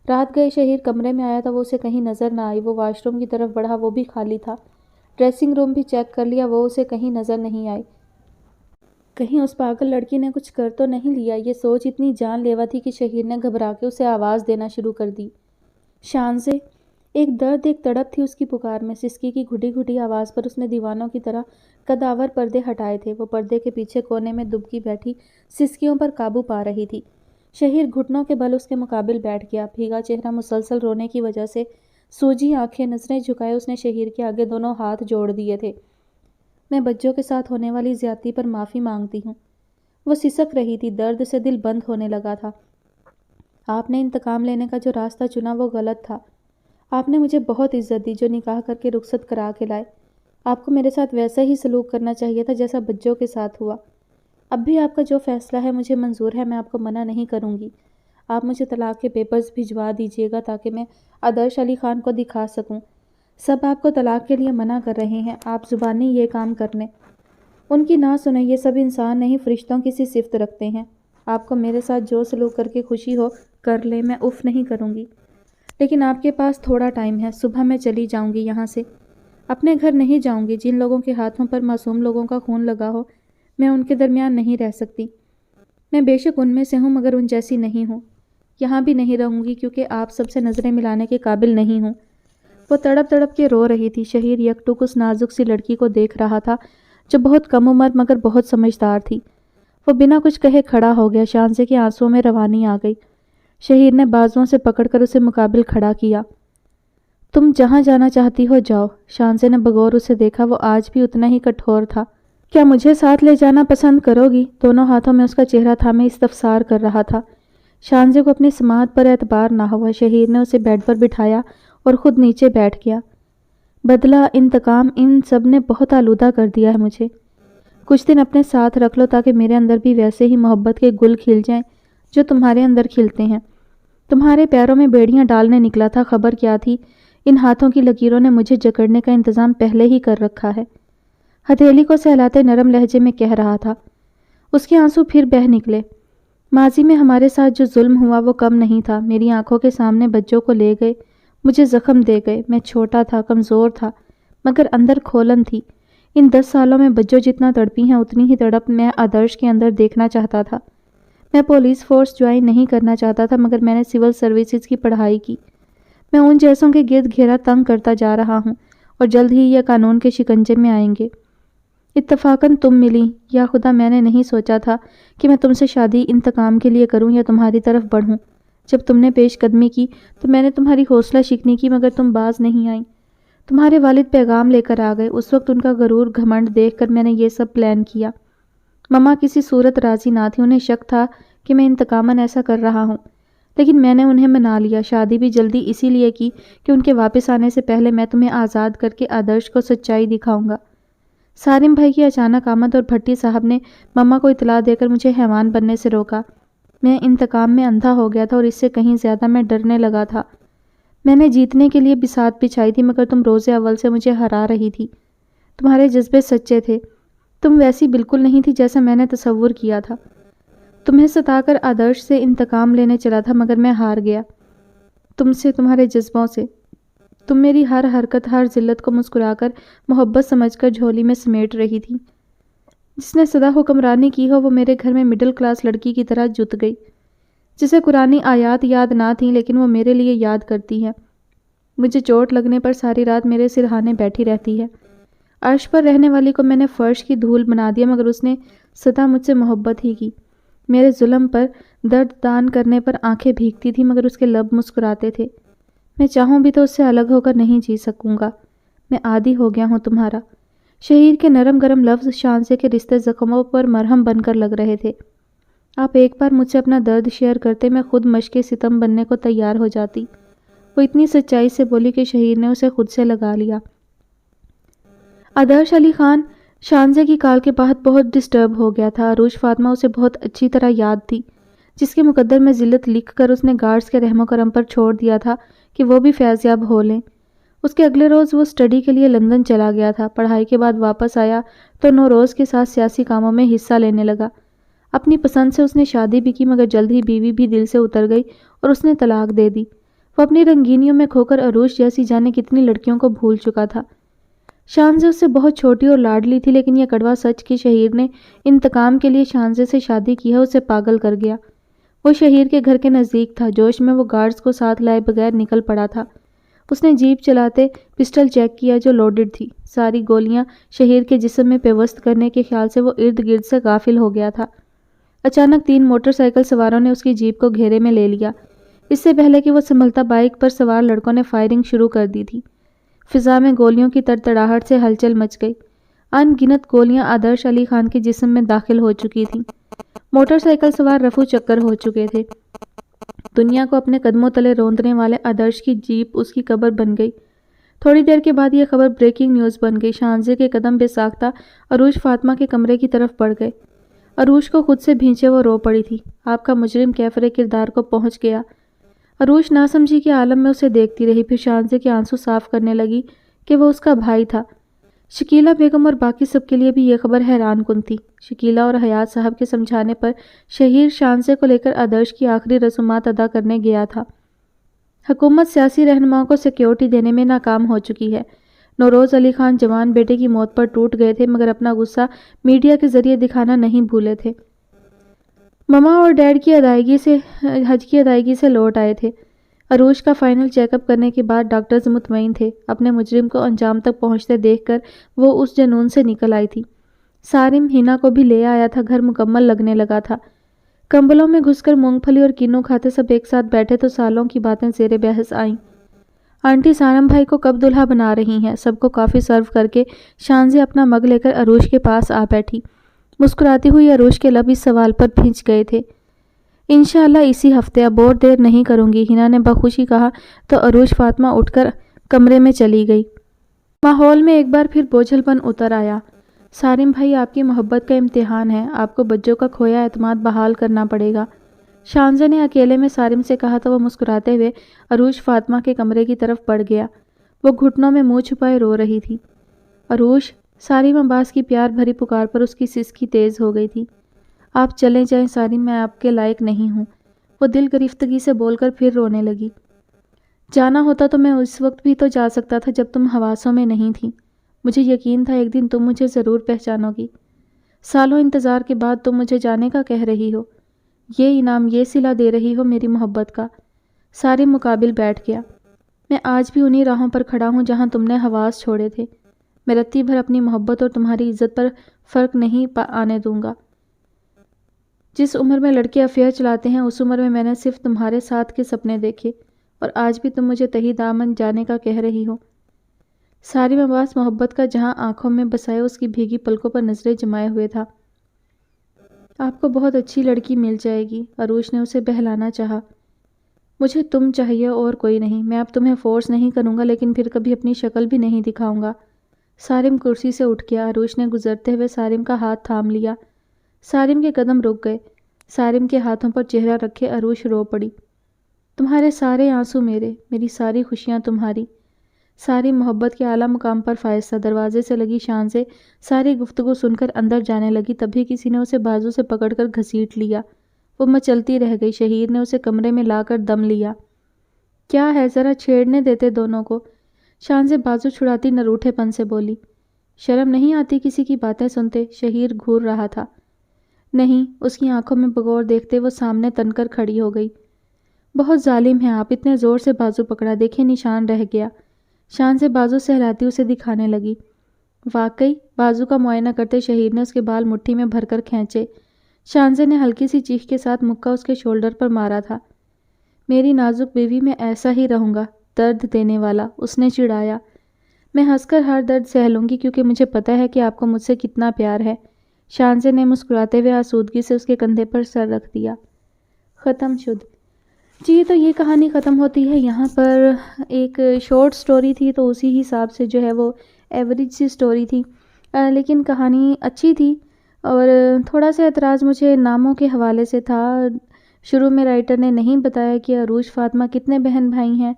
رات گئے شہیر کمرے میں آیا تھا، وہ اسے کہیں نظر نہ آئی۔ وہ واش روم کی طرف بڑھا، وہ بھی خالی تھا۔ ڈریسنگ روم بھی چیک کر لیا، وہ اسے کہیں نظر نہیں آئی۔ کہیں اس پاگل لڑکی نے کچھ کر تو نہیں لیا؟ یہ سوچ اتنی جان لیوا تھی کہ شہیر نے گھبرا کے اسے آواز دینا شروع کر دی۔ شانزے! ایک درد، ایک تڑپ تھی اس کی پکار میں۔ سسکی کی گھٹی گھٹی آواز پر اس نے دیوانوں کی طرح قدآور پردے ہٹائے تھے۔ وہ پردے کے پیچھے کونے میں دبکی بیٹھی سسکیوں پر قابو پا رہی تھی۔ شہیر گھٹنوں کے بل اس کے مقابل بیٹھ گیا، بھیگا چہرہ، مسلسل رونے کی وجہ سے سوجی آنکھیں، نظریں جھکائے اس نے شہیر کے آگے دونوں ہاتھ جوڑ دیے تھے۔ میں بچوں کے ساتھ ہونے والی زیادتی پر معافی مانگتی ہوں۔ وہ سسک رہی تھی، درد سے دل بند ہونے لگا تھا۔ آپ نے انتقام لینے کا جو راستہ چنا وہ غلط تھا۔ آپ نے مجھے بہت عزت دی جو نکاح کر کے رخصت کرا کے لائے۔ آپ کو میرے ساتھ ویسا ہی سلوک کرنا چاہیے تھا جیسا بچوں کے ساتھ ہوا۔ اب بھی آپ کا جو فیصلہ ہے مجھے منظور ہے، میں آپ کو منع نہیں کروں گی۔ آپ مجھے طلاق کے پیپرز بھجوا دیجیے گا تاکہ میں آدرش علی خان کو دکھا سکوں۔ سب آپ کو طلاق کے لیے منع کر رہے ہیں، آپ زبانی یہ کام کر لیں۔ ان کی نہ سنیں، یہ سب انسان نہیں فرشتوں کی سی صفت رکھتے ہیں۔ آپ کو میرے ساتھ جو سلوک کر کے خوشی ہو کر لیں، میں اف نہیں کروں گی۔ لیکن آپ کے پاس تھوڑا ٹائم ہے، صبح میں چلی جاؤں گی یہاں سے۔ اپنے گھر نہیں جاؤں گی، جن لوگوں کے ہاتھوں پر معصوم لوگوں کا خون لگا ہو، میں ان کے درمیان نہیں رہ سکتی۔ میں بے شک ان میں سے ہوں مگر ان جیسی نہیں ہوں۔ یہاں بھی نہیں رہوں گی کیونکہ آپ سب سے نظریں ملانے کے قابل نہیں ہوں۔ وہ تڑپ تڑپ کے رو رہی تھی۔ شہیر یکٹک اس نازک سی لڑکی کو دیکھ رہا تھا جو بہت کم عمر مگر بہت سمجھدار تھی۔ وہ بنا کچھ کہے کھڑا ہو گیا، شانزے کے آنسوؤں میں روانی آ گئی۔ شہیر نے بازوؤں سے پکڑ کر اسے مقابل کھڑا کیا۔ تم جہاں جانا چاہتی ہو جاؤ۔ شانزے نے بغور اسے دیکھا، وہ آج بھی اتنا ہی کٹھور تھا۔ کیا مجھے ساتھ لے جانا پسند کرو گی؟ دونوں ہاتھوں میں اس کا چہرہ تھامے استفسار کر رہا تھا۔ شانزے کو اپنی سماعت پر اعتبار نہ ہوا۔ شہیر نے اسے بیڈ پر بٹھایا اور خود نیچے بیٹھ گیا۔ بدلہ، انتقام، ان سب نے بہت آلودہ کر دیا ہے مجھے۔ کچھ دن اپنے ساتھ رکھ لو تاکہ میرے اندر بھی ویسے ہی محبت کے گل کھل جائیں جو تمہارے اندر کھلتے ہیں۔ تمہارے پیروں میں بیڑیاں ڈالنے نکلا تھا، خبر کیا تھی ان ہاتھوں کی لکیروں نے مجھے جکڑنے کا انتظام پہلے ہی کر رکھا ہے۔ ہتھیلی کو سہلاتے نرم لہجے میں کہہ رہا تھا۔ اس کے آنسو پھر بہہ نکلے۔ ماضی میں ہمارے ساتھ جو ظلم ہوا وہ کم نہیں تھا۔ میری آنکھوں کے سامنے بچوں کو لے گئے، مجھے زخم دے گئے۔ میں چھوٹا تھا، کمزور تھا، مگر اندر کھولن تھی۔ ان 10 سالوں میں بچوں جتنا تڑپی ہیں اتنی ہی تڑپ میں آدرش کے اندر دیکھنا چاہتا تھا۔ میں پولیس فورس جوائن نہیں کرنا چاہتا تھا مگر میں نے سول سروسز کی پڑھائی کی۔ میں ان جیسوں کے گرد گھیرا تنگ کرتا جا رہا ہوں اور جلد ہی یہ قانون کے شکنجے میں آئیں گے۔ اتفاقاً تم ملی۔ یا خدا، میں نے نہیں سوچا تھا کہ میں تم سے شادی انتقام کے لیے کروں یا تمہاری طرف بڑھوں۔ جب تم نے پیش قدمی کی تو میں نے تمہاری حوصلہ شکنی کی مگر تم باز نہیں آئیں۔ تمہارے والد پیغام لے کر آ گئے۔ اس وقت ان کا غرور گھمنڈ دیکھ کر میں نے یہ سب پلان کیا۔ مما کسی صورت راضی نہ تھی، انہیں شک تھا کہ میں انتقاماً ایسا کر رہا ہوں، لیکن میں نے انہیں منا لیا۔ شادی بھی جلدی اسی لیے کی کہ ان کے واپس آنے سے پہلے میں تمہیں آزاد کر کے آدرش کو سچائی دکھاؤں گا۔ سالم بھائی کی اچانک آمد اور بھٹی صاحب نے مما کو اطلاع دے کر مجھے حیوان بننے سے روکا۔ میں انتقام میں اندھا ہو گیا تھا اور اس سے کہیں زیادہ میں ڈرنے لگا تھا۔ میں نے جیتنے کے لیے بساط بچھائی تھی مگر تم روز اول سے مجھے ہرا رہی تھی۔ تمہارے جذبے سچے تھے، تم ویسی بالکل نہیں تھی جیسا میں نے تصور کیا تھا۔ تمہیں ستا کر آدرش سے انتقام لینے چلا تھا مگر میں ہار گیا، تم سے، تمہارے جذبوں سے۔ تم میری ہر حرکت، ہر ذلت کو مسکرا کر محبت سمجھ کر جھولی میں سمیٹ رہی تھی۔ جس نے سدا حکمرانی کی ہو وہ میرے گھر میں مڈل کلاس لڑکی کی طرح جت گئی، جسے قرآنی آیات یاد نہ تھیں لیکن وہ میرے لیے یاد کرتی ہے۔ مجھے چوٹ لگنے پر ساری رات میرے سرہانے بیٹھی رہتی ہے۔ عرش پر رہنے والی کو میں نے فرش کی دھول بنا دیا مگر اس نے سدا مجھ سے محبت ہی کی۔ میرے ظلم پر، درد دان کرنے پر آنکھیں بھیگتی تھی مگر اس کے لب مسکراتے تھے۔ میں چاہوں بھی تو اس سے الگ ہو کر نہیں جی سکوں گا۔ میں عادی ہو گیا ہوں تمہارا۔ شہیر کے نرم گرم لفظ شانزے کے رشتے زخموں پر مرہم بن کر لگ رہے تھے۔ آپ ایک بار مجھ سے اپنا درد شیئر کرتے، میں خود مشق ستم بننے کو تیار ہو جاتی۔ وہ اتنی سچائی سے بولی کہ شہیر نے اسے خود سے لگا لیا۔ آدرش علی خان شانزے کی کال کے بعد بہت ڈسٹرب ہو گیا تھا۔ عروج فاطمہ اسے بہت اچھی طرح یاد تھی، جس کے مقدر میں ذلت لکھ کر اس نے گارڈز کے رحم و کرم پر چھوڑ دیا تھا کہ وہ بھی فیض یاب ہو لیں۔ اس کے اگلے روز وہ اسٹڈی کے لیے لندن چلا گیا تھا۔ پڑھائی کے بعد واپس آیا تو نوروز کے ساتھ سیاسی کاموں میں حصہ لینے لگا۔ اپنی پسند سے اس نے شادی بھی کی مگر جلد ہی بیوی بھی دل سے اتر گئی اور اس نے طلاق دے دی۔ وہ اپنی رنگینیوں میں کھو کر عروج جیسی جانے کتنی لڑکیوں کو بھول چکا تھا۔ شانزے اس سے بہت چھوٹی اور لاڈلی تھی لیکن یہ کڑوا سچ کہ شہیر نے انتقام کے لیے شانزے سے شادی کی ہے اسے پاگل کر گیا۔ وہ شہیر کے گھر کے نزدیک تھا۔ جوش میں وہ گارڈز کو ساتھ لائے بغیر نکل پڑا تھا۔ اس نے جیپ چلاتے پسٹل چیک کیا جو لوڈڈ تھی۔ ساری گولیاں شہیر کے جسم میں پیوست کرنے کے خیال سے وہ ارد گرد سے غافل ہو گیا تھا۔ اچانک 3 موٹر سائیکل سواروں نے اس کی جیپ کو گھیرے میں لے لیا۔ اس سے پہلے کہ وہ سنبھلتا، بائک پر سوار لڑکوں نے فائرنگ شروع کر دی تھی۔ فضا میں گولیوں کی تڑتڑاہٹ سے ہلچل مچ گئی۔ ان گنت گولیاں آدرش علی خان کے جسم میں داخل ہو چکی تھیں۔ موٹر سائیکل سوار رفو چکر ہو چکے تھے۔ دنیا کو اپنے قدموں تلے روندنے والے آدرش کی جیپ اس کی قبر بن گئی۔ تھوڑی دیر کے بعد یہ خبر بریکنگ نیوز بن گئی۔ شانزے کے قدم بے ساختہ عروش فاطمہ کے کمرے کی طرف بڑھ گئے۔ عروش کو خود سے بھینچے وہ رو پڑی تھی۔ آپ کا مجرم کیفر کردار کو پہنچ گیا۔ عروش ناسمجھی کے عالم میں اسے دیکھتی رہی، پھر شانزے کے آنسو صاف کرنے لگی کہ وہ اس کا بھائی تھا۔ شکیلہ بیگم اور باقی سب کے لیے بھی یہ خبر حیران کن تھی۔ شکیلہ اور حیات صاحب کے سمجھانے پر شہیر شانزے کو لے کر آدرش کی آخری رسومات ادا کرنے گیا تھا۔ حکومت سیاسی رہنماؤں کو سیکیورٹی دینے میں ناکام ہو چکی ہے۔ نوروز علی خان جوان بیٹے کی موت پر ٹوٹ گئے تھے، مگر اپنا غصہ میڈیا کے ذریعے دکھانا نہیں بھولے تھے۔ مما اور ڈیڈ حج کی ادائیگی سے لوٹ آئے تھے۔ عروش کا فائنل چیک اپ کرنے کے بعد ڈاکٹرز مطمئن تھے۔ اپنے مجرم کو انجام تک پہنچتے دیکھ کر وہ اس جنون سے نکل آئی تھی۔ سارم ہینا کو بھی لے آیا تھا۔ گھر مکمل لگنے لگا تھا۔ کمبلوں میں گھس کر مونگ پھلی اور کینو کھاتے سب ایک ساتھ بیٹھے تو سالوں کی باتیں زیر بحث آئیں۔ آنٹی سارم بھائی کو کب دلہا بنا رہی ہیں؟ سب کو کافی سرو کر کے شانزے اپنا مگ لے کر عروش کے پاس آ بیٹھی۔ مسکراتی ہوئی عروش کے لب اس سوال پر بھینچ گئے تھے۔ انشاءاللہ اسی ہفتے، اب اور دیر نہیں کروں گی، ہینا نے بخوشی کہا تو عروش فاطمہ اٹھ کر کمرے میں چلی گئی۔ ماحول میں ایک بار پھر بوجھل پن اتر آیا۔ سارم بھائی، آپ کی محبت کا امتحان ہے، آپ کو بچوں کا کھویا اعتماد بحال کرنا پڑے گا، شانزے نے اکیلے میں سارم سے کہا تو وہ مسکراتے ہوئے عروش فاطمہ کے کمرے کی طرف بڑھ گیا۔ وہ گھٹنوں میں منہ چھپائے رو رہی تھی۔ عروش، سارم عباس کی پیار بھری پکار پر اس کی سسکی تیز ہو گئی تھی۔ آپ چلے جائیں سارم، میں آپ کے لائق نہیں ہوں، وہ دل گرفتگی سے بول کر پھر رونے لگی۔ جانا ہوتا تو میں اس وقت بھی تو جا سکتا تھا جب تم حواسوں میں نہیں تھی۔ مجھے یقین تھا ایک دن تم مجھے ضرور پہچانو گی۔ سالوں انتظار کے بعد تم مجھے جانے کا کہہ رہی ہو، یہ انعام، یہ صلہ دے رہی ہو میری محبت کا۔ سارم مقابل بیٹھ گیا۔ میں آج بھی انہی راہوں پر کھڑا ہوں جہاں تم نے حواس چھوڑے تھے۔ میں رتی بھر اپنی محبت اور تمہاری عزت پر فرق نہیں آنے دوں گا۔ جس عمر میں لڑکے افیئر چلاتے ہیں، اس عمر میں نے صرف تمہارے ساتھ کے سپنے دیکھے، اور آج بھی تم مجھے تہی دامن جانے کا کہہ رہی ہو۔ سارم عباس محبت کا جہاں آنکھوں میں بسائے اس کی بھیگی پلکوں پر نظریں جمائے ہوئے تھا۔ آپ کو بہت اچھی لڑکی مل جائے گی، عروش نے اسے بہلانا چاہا۔ مجھے تم چاہیے اور کوئی نہیں۔ میں اب تمہیں فورس نہیں کروں گا، لیکن پھر کبھی اپنی شکل بھی نہیں دکھاؤں گا۔ سارم کرسی سے اٹھ گیا۔ عروش نے گزرتے ہوئے سارم کا ہاتھ تھام لیا۔ سارم کے قدم رک گئے۔ سارم کے ہاتھوں پر چہرہ رکھے عروش رو پڑی۔ تمہارے سارے آنسو میرے، میری ساری خوشیاں تمہاری۔ ساری محبت کے اعلیٰ مقام پر فائز تھا۔ دروازے سے لگی شانزے ساری گفتگو سن کر اندر جانے لگی، تبھی کسی نے اسے بازو سے پکڑ کر گھسیٹ لیا۔ وہ مچلتی رہ گئی۔ شہیر نے اسے کمرے میں لا کر دم لیا۔ کیا ہے، ذرا چھیڑنے دیتے دونوں کو، شانزے بازو چھڑاتی نروٹھے پن سے بولی۔ شرم نہیں آتی کسی کی باتیں سنتے؟ شہیر گھور رہا تھا۔ نہیں، اس کی آنکھوں میں بغور دیکھتے وہ سامنے تن کر کھڑی ہو گئی۔ بہت ظالم ہیں آپ، اتنے زور سے بازو پکڑا، دیکھیں نشان رہ گیا۔ شانزے بازو سہلاتی اسے دکھانے لگی۔ واقعی؟ بازو کا معائنہ کرتے شہیر نے اس کے بال مٹھی میں بھر کر کھینچے۔ شانزے نے ہلکی سی چیخ کے ساتھ مکہ اس کے شولڈر پر مارا تھا۔ میری نازک بیوی، میں ایسا ہی رہوں گا، درد دینے والا، اس نے چڑھایا۔ میں ہنس کر ہر درد سہ لوں گی کیونکہ مجھے پتہ ہے کہ آپ کو مجھ سے کتنا پیار ہے۔ شانزے نے مسکراتے ہوئے آسودگی سے اس کے کندھے پر سر رکھ دیا۔ ختم شد۔ جی، تو یہ کہانی ختم ہوتی ہے یہاں پر۔ ایک شارٹ سٹوری تھی تو اسی حساب سے جو ہے وہ ایوریج سی سٹوری تھی، لیکن کہانی اچھی تھی۔ اور تھوڑا سا اعتراض مجھے ناموں کے حوالے سے تھا۔ شروع میں رائٹر نے نہیں بتایا کہ عروش فاطمہ کتنے بہن بھائی ہیں،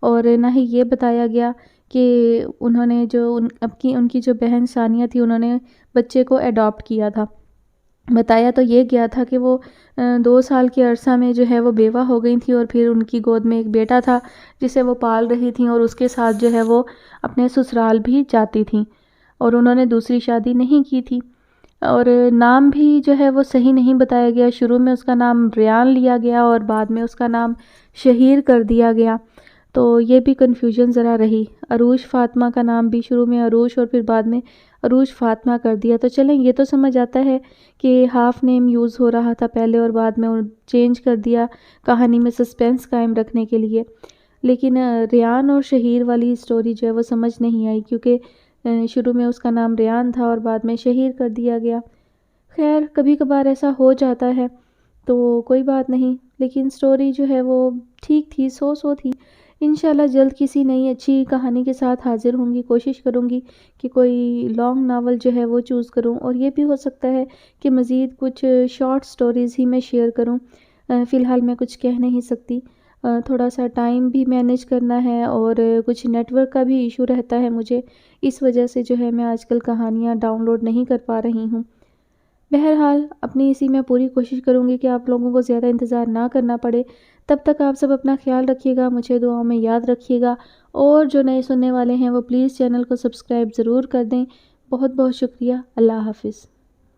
اور نہ ہی یہ بتایا گیا کہ انہوں نے جو ان کی جو بہن ثانیہ تھی انہوں نے بچے کو ایڈاپٹ کیا تھا۔ بتایا تو یہ گیا تھا کہ وہ 2 سال کے عرصہ میں جو ہے وہ بیوہ ہو گئی تھی، اور پھر ان کی گود میں ایک بیٹا تھا جسے وہ پال رہی تھیں، اور اس کے ساتھ جو ہے وہ اپنے سسرال بھی جاتی تھیں، اور انہوں نے دوسری شادی نہیں کی تھی۔ اور نام بھی جو ہے وہ صحیح نہیں بتایا گیا۔ شروع میں اس کا نام ریان لیا گیا اور بعد میں اس کا نام شہیر کر دیا گیا۔ تو یہ بھی کنفیوژن ذرا رہی۔ عروش فاطمہ کا نام بھی شروع میں عروش اور پھر بعد میں عروش فاطمہ کر دیا، تو چلیں یہ تو سمجھ آتا ہے کہ ہاف نیم یوز ہو رہا تھا پہلے اور بعد میں چینج کر دیا کہانی میں سسپینس قائم رکھنے کے لیے۔ لیکن ریان اور شہیر والی سٹوری جو ہے وہ سمجھ نہیں آئی، کیونکہ شروع میں اس کا نام ریان تھا اور بعد میں شہیر کر دیا گیا۔ خیر کبھی کبھار ایسا ہو جاتا ہے تو کوئی بات نہیں، لیکن سٹوری جو ہے وہ ٹھیک تھی، سو تھی۔ انشاءاللہ جلد کسی نئی اچھی کہانی کے ساتھ حاضر ہوں گی، کوشش کروں گی کہ کوئی لانگ ناول جو ہے وہ چوز کروں، اور یہ بھی ہو سکتا ہے کہ مزید کچھ شارٹ سٹوریز ہی میں شیئر کروں۔ فی الحال میں کچھ کہہ نہیں سکتی، تھوڑا سا ٹائم بھی مینیج کرنا ہے اور کچھ نیٹ ورک کا بھی ایشو رہتا ہے مجھے، اس وجہ سے جو ہے میں آج کل کہانیاں ڈاؤن لوڈ نہیں کر پا رہی ہوں۔ بہرحال اپنی اسی میں پوری کوشش کروں گی کہ آپ لوگوں کو زیادہ انتظار نہ کرنا پڑے۔ تب تک آپ سب اپنا خیال رکھیے گا، مجھے دعاؤں میں یاد رکھیے گا، اور جو نئے سننے والے ہیں وہ پلیز چینل کو سبسکرائب ضرور کر دیں۔ بہت بہت شکریہ۔ اللہ حافظ۔